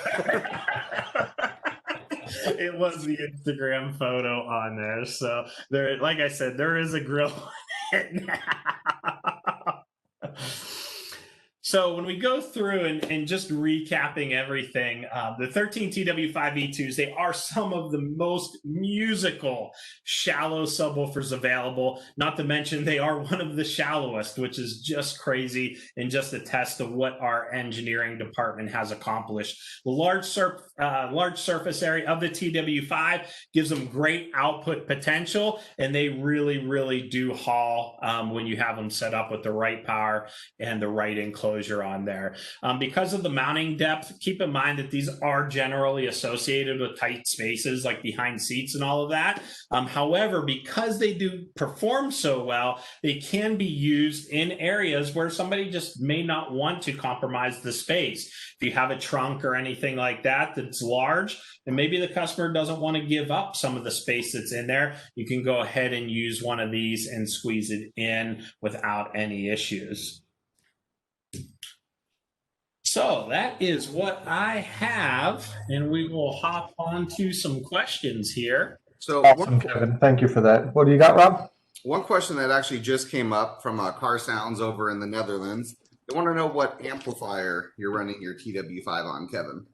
It was the Instagram photo on there. So there, like I said, there is a grill on it now. So when we go through and just recapping everything, the 13 TW5 V2s, they are some of the most musical shallow subwoofers available. Not to mention they are one of the shallowest, which is just crazy and just a test of what our engineering department has accomplished. The large surface area of the TW5 gives them great output potential, and they really, really do haul when you have them set up with the right power and the right enclosure on there. Because of the mounting depth, keep in mind that these are generally associated with tight spaces like behind seats and all of that. However, because they do perform so well, they can be used in areas where somebody just may not want to compromise the space. If you have a trunk or anything like that that's large, and maybe the customer doesn't want to give up some of the space that's in there, you can go ahead and use one of these and squeeze it in without any issues. So that is what I have, and we will hop on to some questions here. So Awesome, Kevin. Thank you for that. What do you got, Rob? one question that actually just came up from Car Sounds over in the Netherlands. They want to know what amplifier you're running your TW5 on, Kevin.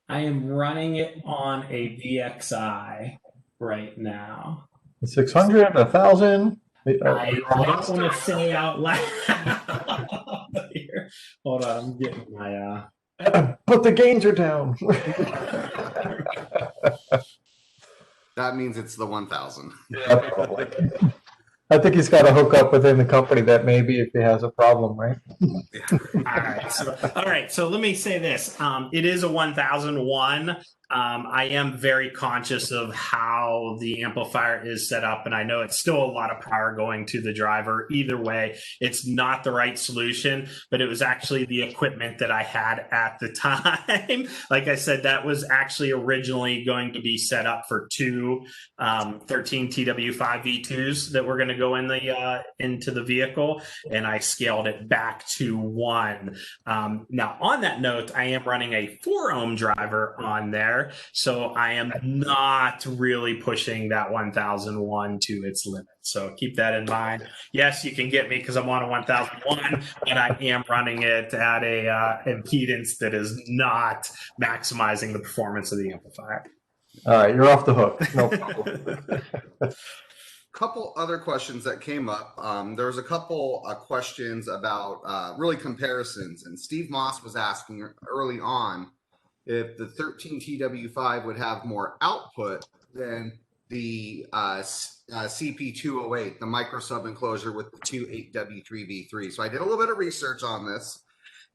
I am running it on a VXI right now. 600, 1,000. I don't want to say out loud. Here. Hold on, I'm getting my But the gains are down. That means it's the 1,000. Yeah, probably. I think he's got a hookup within the company that maybe if he has a problem, right? All right. So let me say this. It is a 1001. I am very conscious of how the amplifier is set up, and I know it's still a lot of power going to the driver. Either way, it's not the right solution, but it was actually the equipment that I had at the time. Like I said, that was actually originally going to be set up for two 13 TW5 V2s that were going to go in the into the vehicle, and I scaled it back to one. Now, on that note, I am running a 4-ohm driver on there, so I am not really pushing that 1001 to its limit. So keep that in mind. Yes, you can get me because I'm on a 1001, but I am running it at a impedance that is not maximizing the performance of the amplifier. All right, you're off the hook. No problem. Couple other questions that came up. There was a couple questions about really comparisons, and Steve Moss was asking early on if the 13 TW5 would have more output than the CP208, the micro sub enclosure with the two 8W3V3. So I did a little bit of research on this,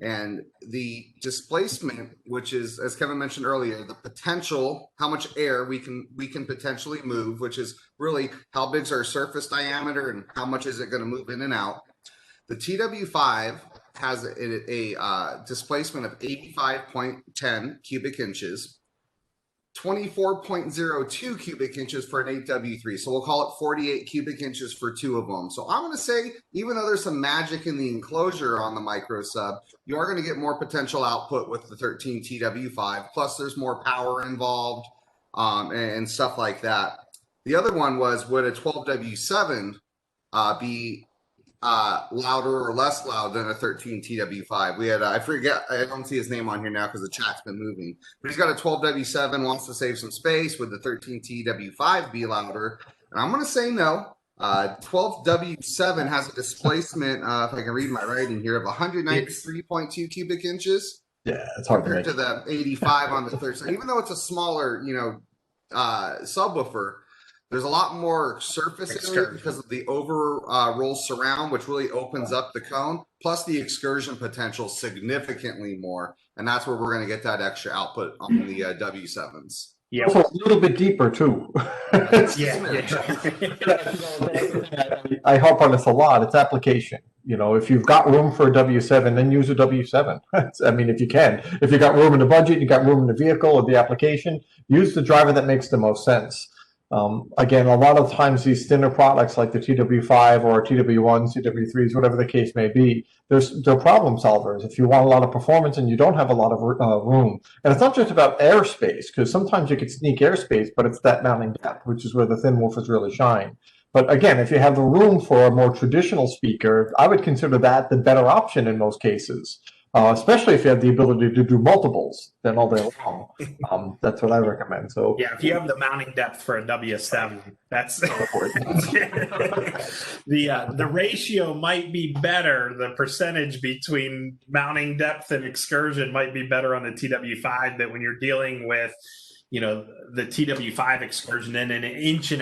and the displacement, which is, as Kevin mentioned earlier, the potential, how much air we can potentially move, which is really how big's our surface diameter and how much is it going to move in and out. The TW5 has a displacement of 85.10 cubic inches, 24.02 cubic inches for an 8W3. So we'll call it 48 cubic inches for two of them. So I'm going to say, even though there's some magic in the enclosure on the micro sub, you are going to get more potential output with the 13 TW5. Plus there's more power involved and stuff like that. The other one was, would a 12W7 be louder or less loud than a 13 TW5? We had, I forget, I don't see his name on here now because the chat's been moving, but he's got a 12W7, wants to save some space. Would the 13 TW5 be louder? And I'm going to say no. 12W7 has a displacement, if I can read my writing here, of 193.2 cubic inches. Yeah, it's hard compared to the 85 on the third. So even though it's a smaller, subwoofer, there's a lot more surface area because of the roll surround, which really opens up the cone, plus the excursion potential significantly more. And that's where we're going to get that extra output on the W7s. Yeah, also a little bit deeper too. I harp on this a lot. It's application. If you've got room for a W7, then use a W7. I mean, if you can. If you got room in the budget, you got room in the vehicle or the application, use the driver that makes the most sense. Again, a lot of times these thinner products like the TW5 or TW1s, TW3s, whatever the case may be, they're problem solvers. If you want a lot of performance and you don't have a lot of room, and it's not just about airspace, because sometimes you can sneak airspace, but it's that mounting depth, which is where the thin woofers really shine. But again, if you have the room for a more traditional speaker, I would consider that the better option in most cases. Especially if you have the ability to do multiples, then all day long. That's what I recommend. So yeah, if you have the mounting depth for a W7, that's the ratio might be better. The percentage between mounting depth and excursion might be better on the TW5. But when you're dealing with the TW5 excursion and an 1.5 inches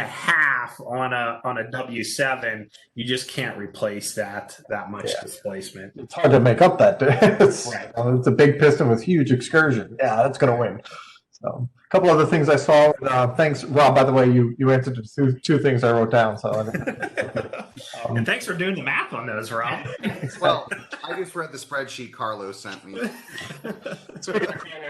on a W7, you just can't replace that much displacement. It's hard to make up that. It's a big piston with huge excursion. Yeah, that's going to win. So a couple other things I saw. Thanks, Rob. By the way, you answered two things I wrote down. So and thanks for doing the math on those, Rob. Well, I just read the spreadsheet Carlos sent me.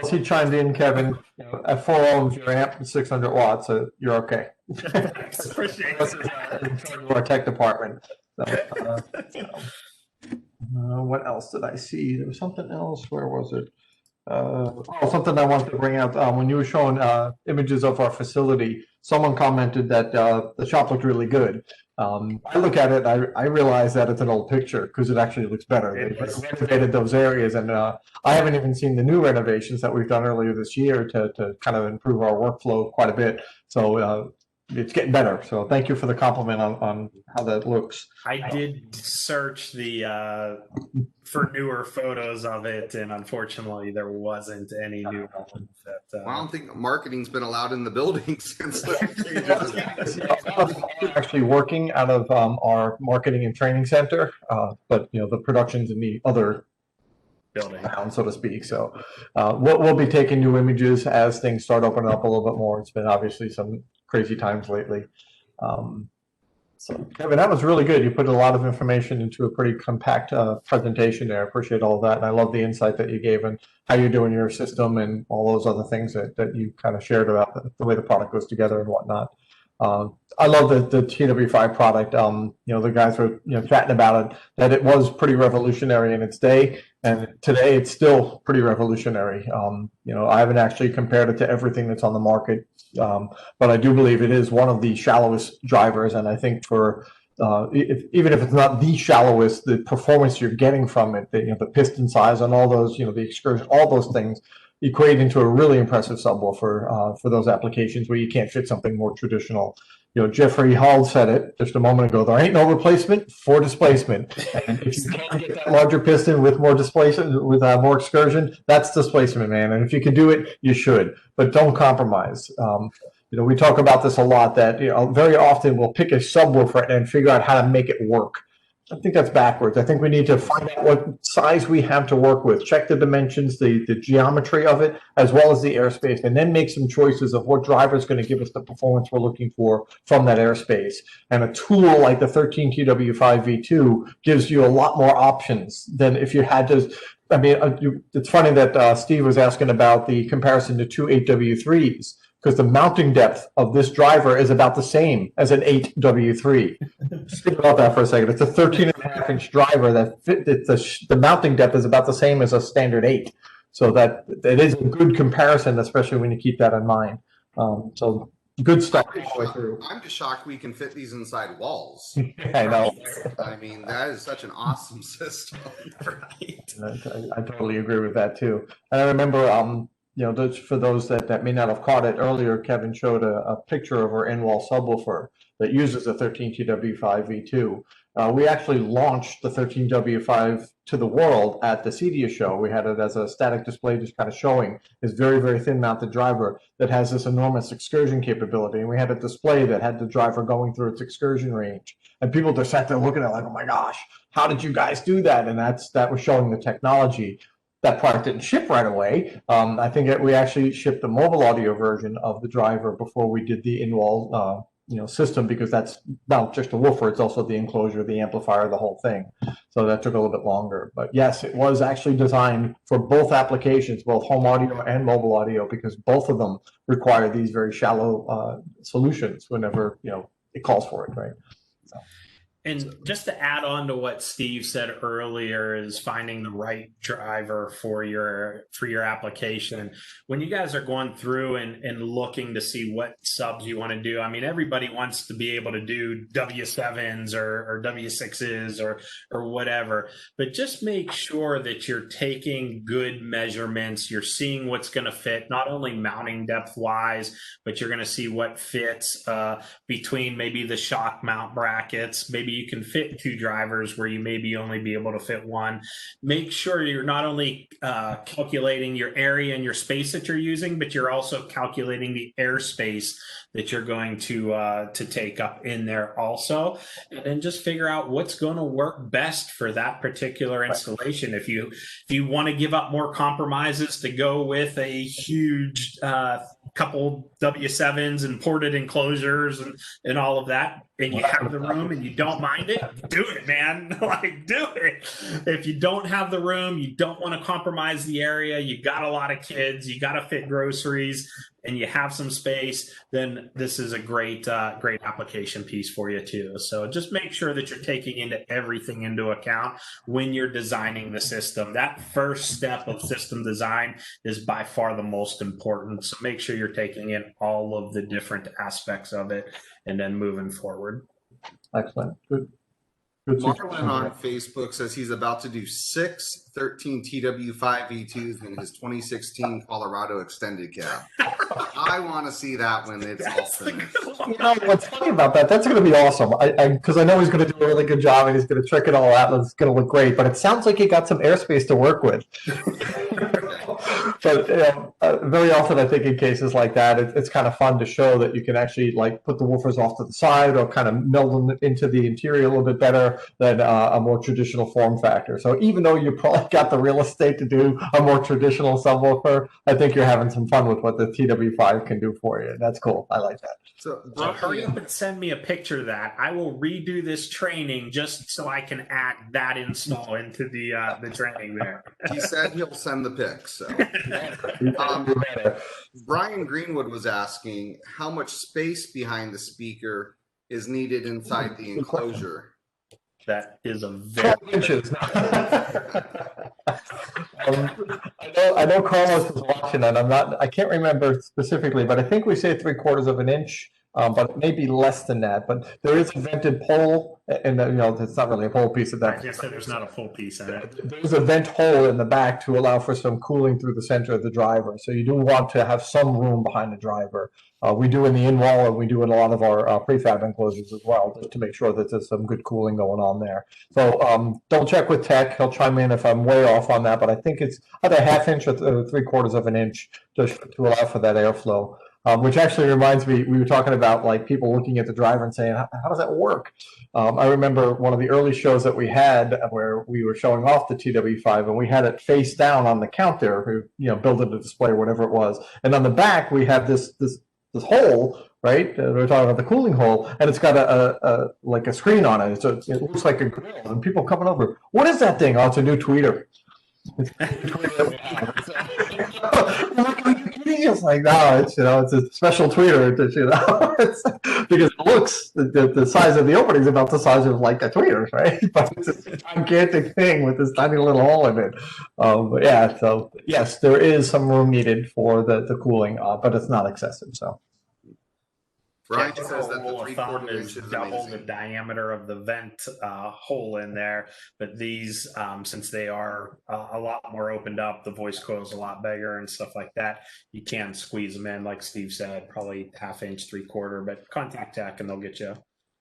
He chimed in, Kevin. At 4 ohms, your amp is 600 watts, so you're okay. Appreciate it. Our tech department. What else did I see? There was something else. Where was it? Something I wanted to bring out. When you were showing images of our facility, someone commented that the shop looked really good. I look at it, I realize that it's an old picture because it actually looks better. They renovated those areas, and I haven't even seen the new renovations that we've done earlier this year to kind of improve our workflow quite a bit. So it's getting better. So thank you for the compliment on how that looks. I did search for newer photos of it, and unfortunately there wasn't any new ones. I don't think marketing's been allowed in the building since the We're actually working out of our marketing and training center, but the production's in the other building, so to speak. So we'll be taking new images as things start opening up a little bit more. It's been obviously some crazy times lately. So Kevin, that was really good. You put a lot of information into a pretty compact presentation there. I appreciate all of that. And I love the insight that you gave and how you're doing your system and all those other things that you kind of shared about the way the product goes together and whatnot. I love the TW5 product. The guys were chatting about it, that it was pretty revolutionary in its day, and today it's still pretty revolutionary. I haven't actually compared it to everything that's on the market, but I do believe it is one of the shallowest drivers, and I think for even if it's not the shallowest, the performance you're getting from it, the piston size and all those, the excursion, all those things equate into a really impressive subwoofer for those applications where you can't fit something more traditional. Jeffrey Hall said it just a moment ago, there ain't no replacement for displacement. And if you can get that larger piston with more displacement, with more excursion, that's displacement, man. And if you can do it, you should, but don't compromise. We talk about this a lot, that very often we'll pick a subwoofer and figure out how to make it work. I think that's backwards. I think we need to find out what size we have to work with, check the dimensions, the geometry of it, as well as the airspace, and then make some choices of what driver is going to give us the performance we're looking for from that airspace. And a tool like the 13 TW5 V2 gives you a lot more options than if you had to. I mean, it's funny that Steve was asking about the comparison to two 8W3s, because the mounting depth of this driver is about the same as an 8W3. Think about that for a second. It's a 13.5-inch driver that the mounting depth is about the same as a standard 8. So that it is a good comparison, especially when you keep that in mind. So good stuff all the way through. I'm just shocked we can fit these inside walls. I know. I mean, that is such an awesome system. right? I totally agree with that too. And I remember, for those that may not have caught it earlier, Kevin showed a picture of our in-wall subwoofer that uses a 13 TW5 V2. We actually launched the 13W5 to the world at the CEDIA show. We had it as a static display, just kind of showing this very, very thin mounted driver that has this enormous excursion capability. And we had a display that had the driver going through its excursion range. And people just sat there looking at it like, oh my gosh, how did you guys do that? And that was showing the technology. That product didn't ship right away. I think we actually shipped the mobile audio version of the driver before we did the in-wall system, because that's not just a woofer, it's also the enclosure, the amplifier, the whole thing. So that took a little bit longer. But yes, it was actually designed for both applications, both home audio and mobile audio, because both of them require these very shallow solutions whenever it calls for it, right? So. And just to add on to what Steve said earlier, is finding the right driver for your application. When you guys are going through and looking to see what subs you want to do, I mean, everybody wants to be able to do W7s or W6s or whatever, but just make sure that you're taking good measurements. You're seeing what's going to fit, not only mounting depth wise, but you're going to see what fits between maybe the shock mount brackets. Maybe you can fit two drivers where you maybe only be able to fit one. Make sure you're not only calculating your area and your space that you're using, but you're also calculating the airspace that you're going to take up in there also. And then just figure out what's going to work best for that particular installation. If you want to give up more compromises to go with a huge couple W7s and ported enclosures and all of that, and you have the room and you don't mind it, do it, man. Like, do it. If you don't have the room, you don't want to compromise the area, you got a lot of kids, you got to fit groceries, and you have some space, then this is a great application piece for you too. So just make sure that you're taking everything into account when you're designing the system. That first step of system design is by far the most important. So make sure you're taking in all of the different aspects of it and then moving forward. Excellent. Good. Marlon on Facebook says he's about to do 6 13 TW5 V2s in his 2016 Colorado extended cab. I want to see that when it's all finished. What's funny about that? That's going to be awesome. Because I know he's going to do a really good job and he's going to trick it all out and it's going to look great. But it sounds like he got some airspace to work with. But very often, I think in cases like that, it's kind of fun to show that you can actually like put the woofers off to the side or kind of meld them into the interior a little bit better than a more traditional form factor. So even though you probably got the real estate to do a more traditional subwoofer, I think you're having some fun with what the TW5 can do for you. That's cool. I like that. So Hurry up and send me a picture of that. I will redo this training just so I can add that install into the training there. he said he'll send the pics. So. Brian Greenwood was asking how much space behind the speaker is needed inside the enclosure. That is a very 12 inches. I know Carlos is watching, and I can't remember specifically, but I think we say 3/4 of an inch. But maybe less than that. But there is a vented pole, and it's not really a pole piece of that. I guess there's not a full piece in it. There's a vent hole in the back to allow for some cooling through the center of the driver. So you do want to have some room behind the driver. We do in the in-wall, and we do in a lot of our prefab enclosures as well, just to make sure that there's some good cooling going on there. So double check with Tech. He'll chime in if I'm way off on that, but I think it's either 1/2 inch or 3/4 of an inch just to allow for that airflow. Which actually reminds me, we were talking about like people looking at the driver and saying, how does that work? I remember one of the early shows that we had where we were showing off the TW5 and we had it face down on the counter, build it a display or whatever it was. And on the back, we have this hole, right? We're talking about the cooling hole, and it's got like a screen on it. So it looks like a grill, and people coming over, what is that thing? Oh, it's a new tweeter. It's like, no, it's a special tweeter. Because it looks the size of the opening is about the size of like a tweeter, right? But it's a gigantic thing with this tiny little hole in it. But yeah, so yes, there is some room needed for the cooling, but it's not excessive. So. Brian says that the rule of 3/4 thumb inch is is double amazing. the diameter of the vent hole in there. But these, since they are a lot more opened up, the voice coil is a lot bigger and stuff like that. You can squeeze them in, like Steve said, probably 1/2 inch, 3/4. But contact Tech and they'll get you.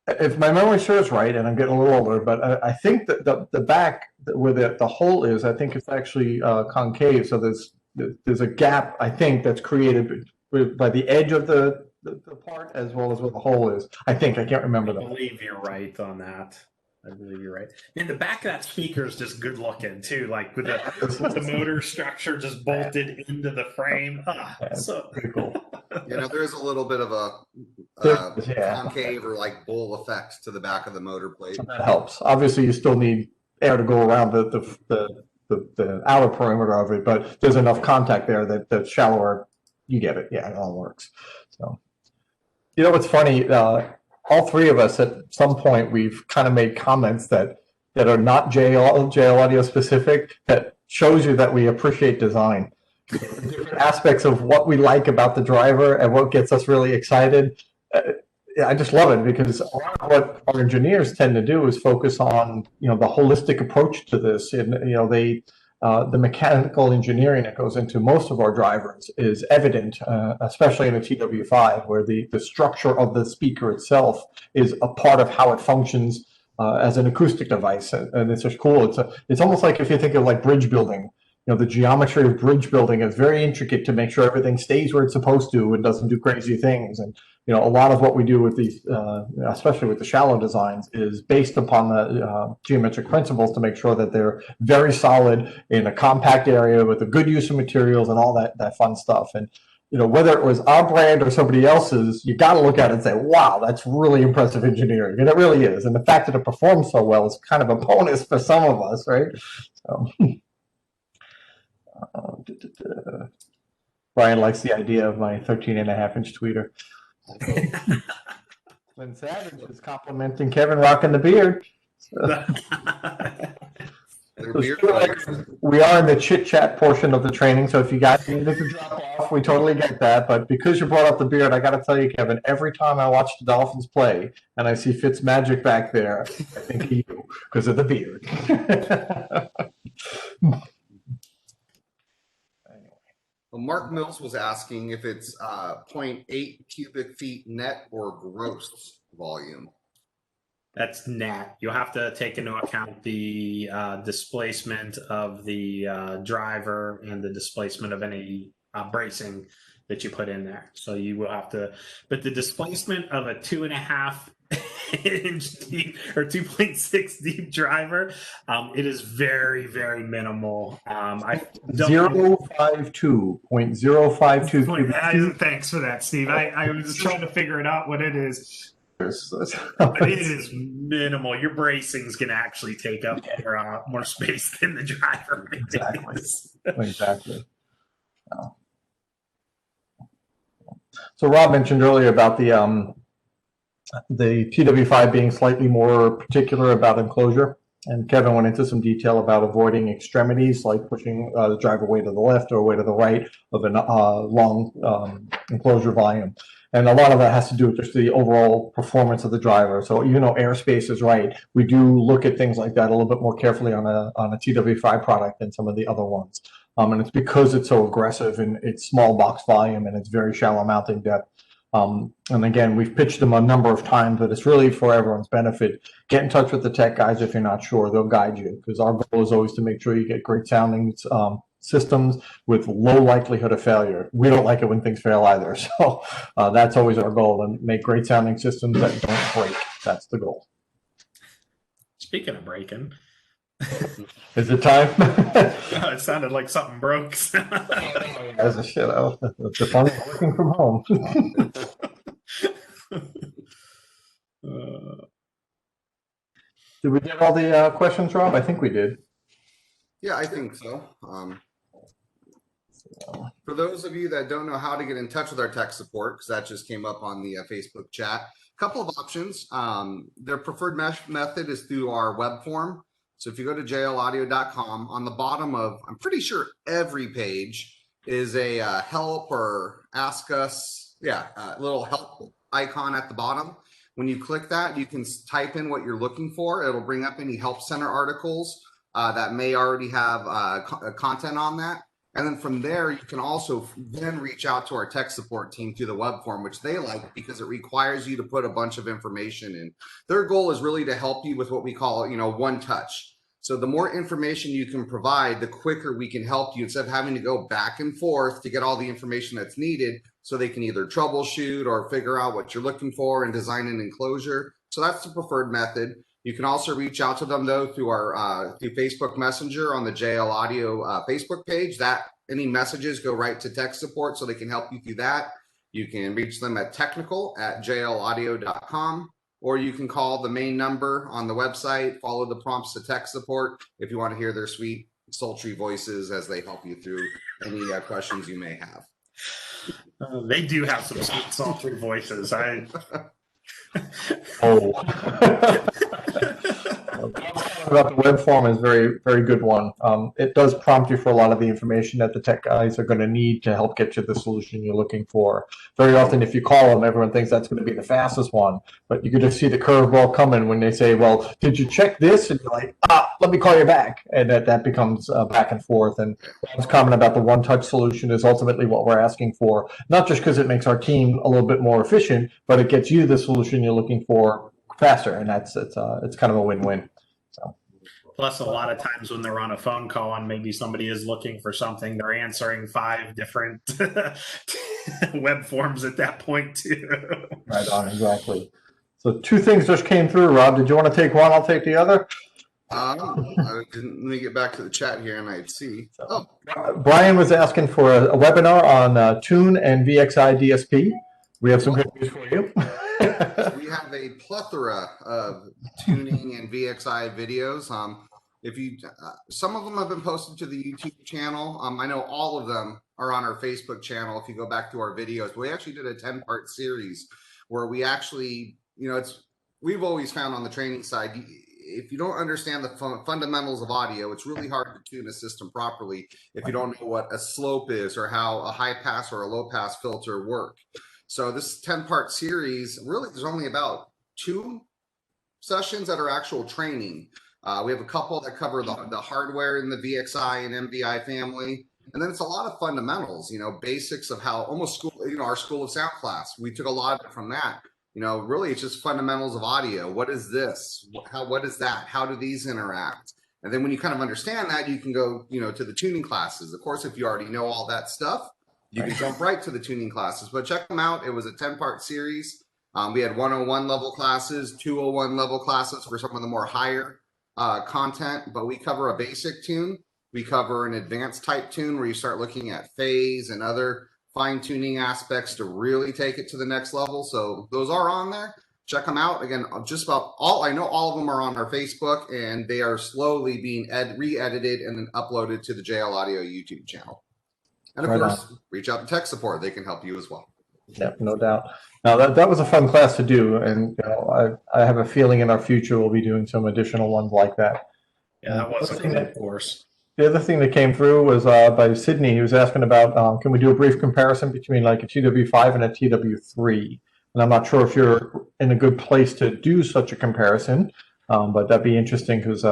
If my memory serves right, and I'm getting a little older, but I think that the back where the hole is, I think it's actually concave. So there's a gap, I think, that's created by the edge of the part as well as where the hole is. I think. I can't remember that. I believe you're right on that. I believe you're right. And the back of that speaker is just good looking too, like with the motor structure just bolted into the frame. So Pretty cool. There's a little bit of a concave or like bowl effect to the back of the motor plate. That helps. Obviously, you still need air to go around the outer perimeter of it, but there's enough contact there that the shallower you get it. Yeah, it all works. So, what's funny? All three of us at some point we've kind of made comments that are not JL Audio specific that shows you that we appreciate design. Different aspects of what we like about the driver and what gets us really excited. I just love it because a lot of what our engineers tend to do is focus on the holistic approach to this, and the mechanical engineering that goes into most of our drivers is evident, especially in the TW5, where the structure of the speaker itself is a part of how it functions as an acoustic device, and it's just cool. It's almost like if you think of like bridge building. The geometry of bridge building is very intricate to make sure everything stays where it's supposed to and doesn't do crazy things. And a lot of what we do with these, especially with the shallow designs, is based upon the geometric principles to make sure that they're very solid in a compact area with a good use of materials and all that fun stuff. And whether it was our brand or somebody else's, you got to look at it and say, wow, that's really impressive engineering. And it really is. And the fact that it performs so well is kind of a bonus for some of us, right? So. Brian likes the idea of my 13.5-inch tweeter. Lynn Savage is complimenting Kevin rocking the beard. We are in the chit chat portion of the training, so if you guys needed to drop off, we totally get that. But because you brought up the beard, I got to tell you, Kevin, every time I watch the Dolphins play and I see Fitzmagic back there, I think of you because of the beard. Well, Mark Mills was asking if it's 0.8 cubic feet net or gross volume. That's net. You'll have to take into account the displacement of the driver and the displacement of any bracing that you put in there. So you will have to, but the displacement of a 2.5 inch deep or 2.6 deep driver, it is very, very minimal. I don't 0.052 cubic feet. Thanks for that, Steve. I was trying to figure it out what it is. But it is minimal. Your bracing's going to actually take up more space than the driver. Exactly. Exactly. So Rob mentioned earlier about the TW5 being slightly more particular about enclosure, and Kevin went into some detail about avoiding extremities like pushing the driver way to the left or way to the right of a long enclosure volume. And a lot of that has to do with just the overall performance of the driver. So even though airspace is right, we do look at things like that a little bit more carefully on a TW5 product than some of the other ones. And it's because it's so aggressive in its small box volume and it's very shallow mounting depth. And again, we've pitched them a number of times, but it's really for everyone's benefit. Get in touch with the tech guys if you're not sure. They'll guide you, because our goal is always to make sure you get great sounding systems with low likelihood of failure. We don't like it when things fail either. So that's always our goal, and make great sounding systems that don't break. That's the goal. Speaking of breaking. Is it time? It sounded like something broke. As a shit out. The fun of working from home. Did we get all the questions, Rob? I think we did. Yeah, I think so. For those of you that don't know how to get in touch with our tech support, because that just came up on the Facebook chat, a couple of options. Their preferred method is through our web form. So if you go to jlaudio.com, on the bottom of, I'm pretty sure every page is a help or ask us, little help icon at the bottom. When you click that, you can type in what you're looking for. It'll bring up any help center articles that may already have content on that. And then from there, you can also then reach out to our tech support team through the web form, which they like because it requires you to put a bunch of information in. Their goal is really to help you with what we call, one touch. So the more information you can provide, the quicker we can help you, instead of having to go back and forth to get all the information that's needed, so they can either troubleshoot or figure out what you're looking for and design an enclosure. So that's the preferred method. You can also reach out to them though through our through Facebook Messenger on the JL Audio Facebook page. That any messages go right to tech support, so they can help you through that. You can reach them at technical@jlaudio.com, or you can call the main number on the website. Follow the prompts to tech support if you want to hear their sweet, sultry voices as they help you through any questions you may have. They do have some sweet, sultry voices. About the web form is very, very good one. It does prompt you for a lot of the information that the tech guys are going to need to help get you the solution you're looking for. Very often, if you call them, everyone thinks that's going to be the fastest one, but you could just see the curveball coming when they say, well, did you check this? And you're like, let me call you back. And that becomes back and forth. And what's common about the one-touch solution is ultimately what we're asking for, not just because it makes our team a little bit more efficient, but it gets you the solution you're looking for faster. And it's kind of a win-win. So. Plus, a lot of times when they're on a phone call and maybe somebody is looking for something, they're answering 5 different web forms at that point too. Right on, exactly. So 2 things just came through, Rob. Did you want to take one? I'll take the other. Let me get back to the chat here and I'd see. Brian was asking for a webinar on Tune and VXI DSP. We have some good news for you. We have a plethora of tuning and VXI videos. If you, some of them have been posted to the YouTube channel. I know all of them are on our Facebook channel. If you go back to our videos, but we actually did a 10-part series where we actually, we've always found on the training side, if you don't understand the fundamentals of audio, it's really hard to tune a system properly if you don't know what a slope is or how a high pass or a low pass filter work. So this 10-part series, really, there's only about 2 sessions that are actual training. We have a couple that cover the hardware in the VXI and MVI family. And then it's a lot of fundamentals, basics of how almost school, our School of Sound class. We took a lot of it from that. really it's just fundamentals of audio. What is this? What is that? How do these interact? And then when you kind of understand that, you can go, to the tuning classes. Of course, if you already know all that stuff, you can jump right to the tuning classes. But check them out. It was a 10-part series. We had 101 level classes, 201 level classes for some of the more higher content. But we cover a basic tune. We cover an advanced type tune where you start looking at phase and other fine-tuning aspects to really take it to the next level. So those are on there. Check them out. Again, just about I know all of them are on our Facebook, and they are slowly being re-edited and then uploaded to the JL Audio YouTube channel. And of course, reach out to tech support. They can help you as well. Yeah, no doubt. Now that was a fun class to do, and I have a feeling in our future we'll be doing some additional ones like that. Yeah, that was a good course. The other thing that came through was by Sydney. He was asking about can we do a brief comparison between like a TW5 and a TW3? And I'm not sure if you're in a good place to do such a comparison, but that'd be interesting because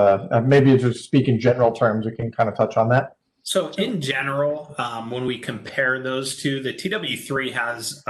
maybe to speak in general terms, we can kind of touch on that. So in general, when we compare those two, the TW3 has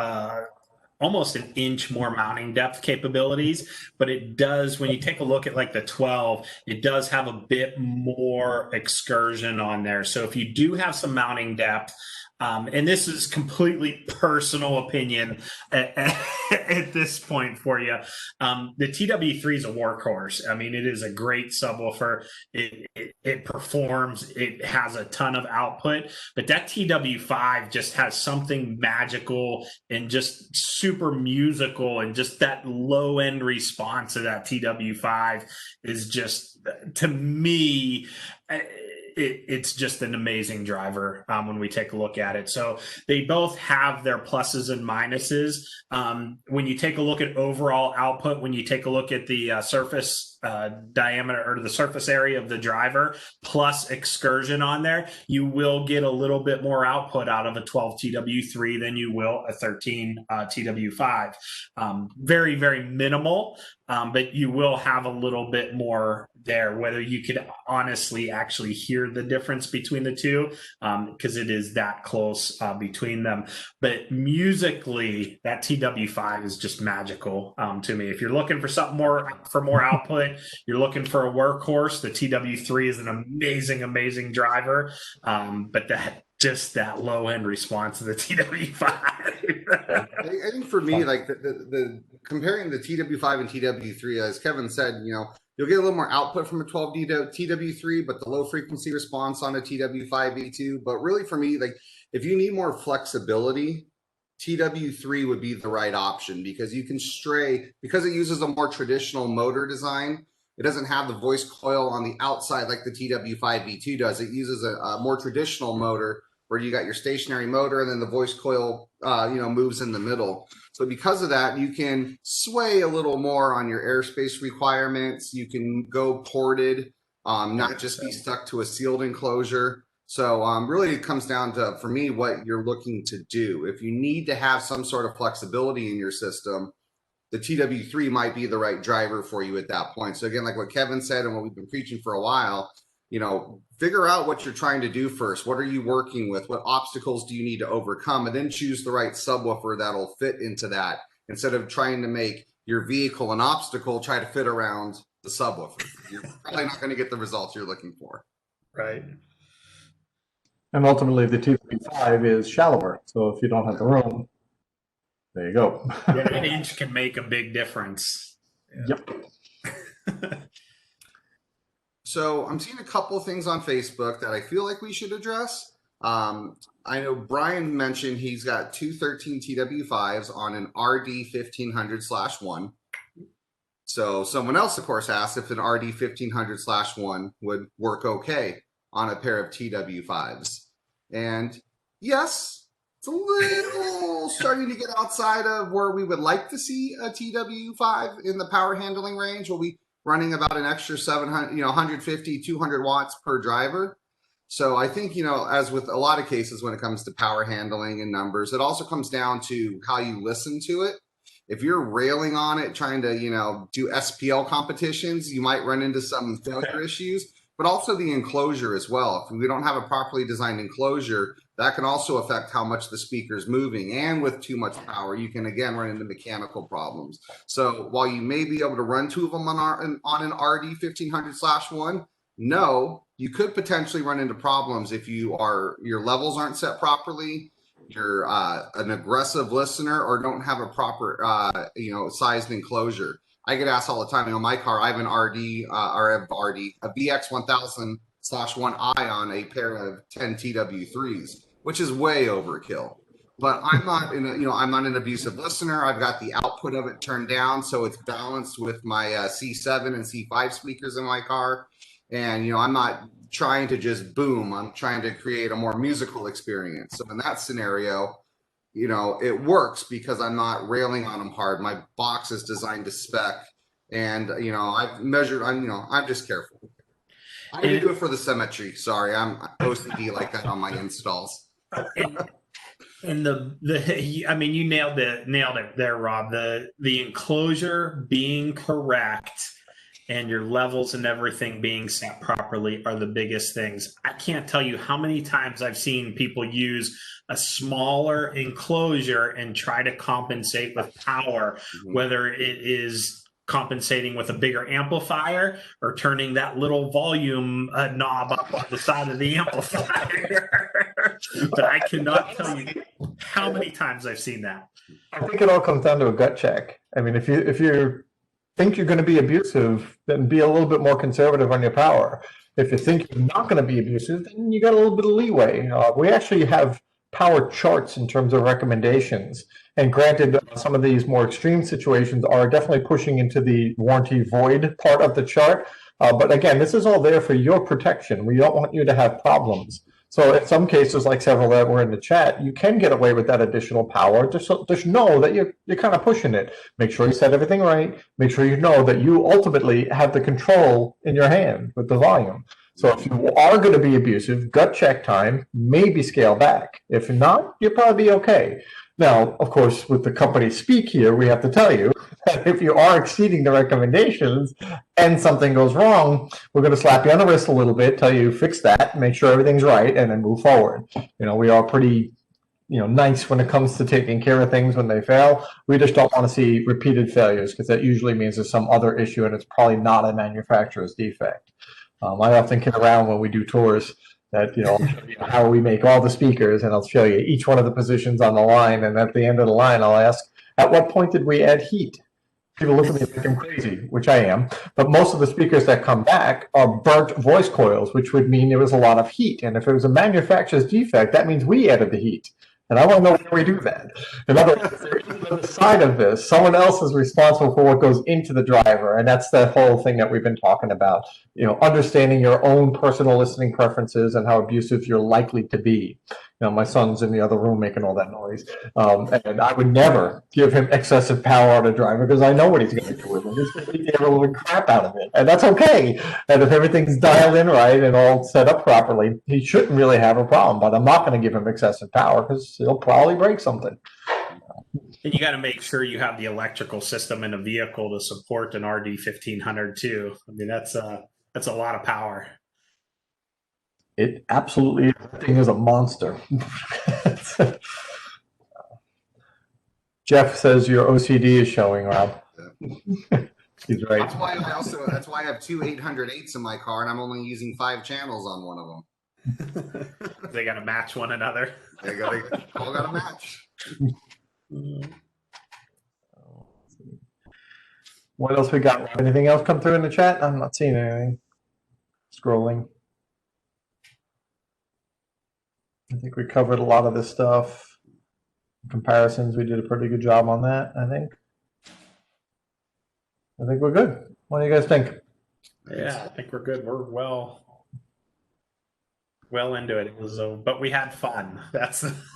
almost an inch more mounting depth capabilities, but it does, when you take a look at like the 12, it does have a bit more excursion on there. So if you do have some mounting depth, and this is completely personal opinion at this point for you. The TW3 is a workhorse. I mean, it is a great subwoofer. It performs. It has a ton of output. But that TW5 just has something magical and just super musical, and just that low end response of that TW5 is just, to me, it's just an amazing driver when we take a look at it. So they both have their pluses and minuses. When you take a look at overall output, when you take a look at the surface diameter or the surface area of the driver plus excursion on there, you will get a little bit more output out of a 12 TW3 than you will a 13 TW5. Very, very minimal, but you will have a little bit more there, whether you could honestly actually hear the difference between the two, because it is that close between them. But musically, that TW5 is just magical to me. If you're looking for something more output, you're looking for a workhorse, the TW3 is an amazing driver. But that low end response of the TW5. I think for me, like the comparing the TW5 and TW3, as Kevin said, you'll get a little more output from a 12 TW3, but the low frequency response on a TW5 V2. But really for me, like if you need more flexibility, TW3 would be the right option, because you can stray, because it uses a more traditional motor design. It doesn't have the voice coil on the outside like the TW5 V2 does. It uses a more traditional motor where you got your stationary motor and then the voice coil, moves in the middle. So because of that, you can sway a little more on your airspace requirements. You can go ported, not just be stuck to a sealed enclosure. So really it comes down to, for me, what you're looking to do. If you need to have some sort of flexibility in your system, the TW3 might be the right driver for you at that point. So again, like what Kevin said and what we've been preaching for a while, figure out what you're trying to do first. What are you working with? What obstacles do you need to overcome? And then choose the right subwoofer that'll fit into that. Instead of trying to make your vehicle an obstacle, try to fit around the subwoofer. You're probably not going to get the results you're looking for. Right. And ultimately, the TW5 is shallower. So if you don't have the room, there you go. Yeah, an inch can make a big difference. Yeah. Yep. So I'm seeing a couple of things on Facebook that I feel like we should address. I know Brian mentioned he's got two 13 TW5s on an RD 1500/1. So someone else, of course, asked if an RD 1500/1 would work okay on a pair of TW5s. And yes, it's a little starting to get outside of where we would like to see a TW5 in the power handling range. We'll be running about an extra 700, 150, 200 watts per driver. So I think, as with a lot of cases when it comes to power handling and numbers, it also comes down to how you listen to it. If you're railing on it, trying to, do SPL competitions, you might run into some failure issues. but also the enclosure as well. If we don't have a properly designed enclosure, that can also affect how much the speaker is moving. And with too much power, you can again run into mechanical problems. So while you may be able to run two of them on an RD 1500/1, no, you could potentially run into problems if your levels aren't set properly, you're an aggressive listener, or don't have a proper sized enclosure. I get asked all the time, my car, I have an RD a VX 1000/1i on a pair of 10 TW3s, which is way overkill. But I'm not I'm not an abusive listener. I've got the output of it turned down so it's balanced with my C7 and C5 speakers in my car. And I'm not trying to just boom. I'm trying to create a more musical experience. So in that scenario, it works because I'm not railing on them hard. My box is designed to spec, and I've measured. I'm just careful. I didn't do it for the symmetry. Sorry, I'm OCD like that on my installs. And you nailed it there, Rob. The enclosure being correct and your levels and everything being set properly are the biggest things. I can't tell you how many times I've seen people use a smaller enclosure and try to compensate with power, whether it is compensating with a bigger amplifier or turning that little volume knob up on the side of the amplifier. But I cannot tell you how many times I've seen that. I think it all comes down to a gut check. I mean, if you think you're going to be abusive, then be a little bit more conservative on your power. If you think you're not going to be abusive, then you got a little bit of leeway. We actually have power charts in terms of recommendations. And granted, some of these more extreme situations are definitely pushing into the warranty void part of the chart. But again, this is all there for your protection. We don't want you to have problems. So in some cases, like several that were in the chat, you can get away with that additional power. Just know that you're kind of pushing it. Make sure you set everything right. Make sure you know that you ultimately have the control in your hand with the volume. So if you are going to be abusive, gut check time, maybe scale back. If not, you'll probably be okay. Now, of course, with the company speak here, we have to tell you that if you are exceeding the recommendations and something goes wrong, we're going to slap you on the wrist a little bit, tell you fix that, make sure everything's right, and then move forward. We are pretty nice when it comes to taking care of things when they fail. We just don't want to see repeated failures because that usually means there's some other issue and it's probably not a manufacturer's defect. I often kid around when we do tours that, I'll show you how we make all the speakers, and I'll show you each one of the positions on the line. And at the end of the line, I'll ask, at what point did we add heat? People look at me like I'm crazy, which I am. But most of the speakers that come back are burnt voice coils, which would mean there was a lot of heat. And if it was a manufacturer's defect, that means we added the heat. And I want to know where we do that. In other words, there is another side of this. Someone else is responsible for what goes into the driver. And that's the whole thing that we've been talking about. Understanding your own personal listening preferences and how abusive you're likely to be. My son's in the other room making all that noise. And I would never give him excessive power on a driver because I know what he's going to do with it. He's going to beat the living crap out of it. And that's okay. And if everything's dialed in right and all set up properly, he shouldn't really have a problem. But I'm not going to give him excessive power because he'll probably break something. And you got to make sure you have the electrical system in a vehicle to support an RD 1500 too. I mean, that's a lot of power. It absolutely, the thing is a monster. Jeff says your OCD is showing, Rob. He's right. That's why I have two 808s in my car, and I'm only using 5 channels on one of them. They got to match one another. They all got to match. What else we got? Anything else come through in the chat? I'm not seeing anything. Scrolling. I think we covered a lot of this stuff. Comparisons, we did a pretty good job on that, I think. I think we're good. What do you guys think? Yeah, I think we're good. We're well into it. It was, but we had fun.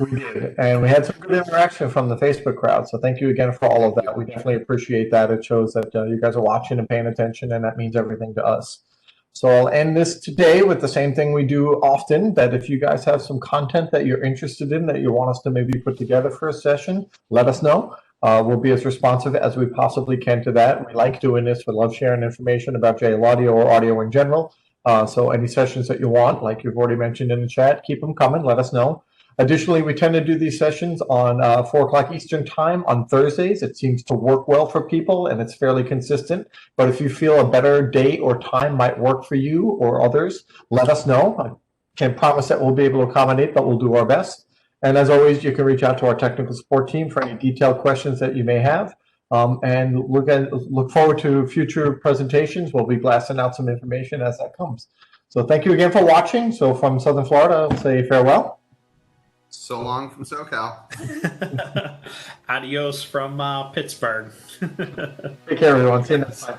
We did, and we had some good interaction from the Facebook crowd. So thank you again for all of that. We definitely appreciate that. It shows that you guys are watching and paying attention, and that means everything to us. So I'll end this today with the same thing we do often, that if you guys have some content that you're interested in, that you want us to maybe put together for a session, let us know. We'll be as responsive as we possibly can to that. We like doing this. We love sharing information about JL Audio or audio in general. So any sessions that you want, like you've already mentioned in the chat, keep them coming. Let us know. Additionally, we tend to do these sessions on 4 o'clock Eastern time on Thursdays. It seems to work well for people, and it's fairly consistent. But if you feel a better date or time might work for you or others, let us know. I can't promise that we'll be able to accommodate, but we'll do our best. And as always, you can reach out to our technical support team for any detailed questions that you may have. And look forward to future presentations. We'll be blasting out some information as that comes. So thank you again for watching. So from Southern Florida, I'll say farewell. So long from SoCal. Adios from Pittsburgh. Take care, everyone. See you next time.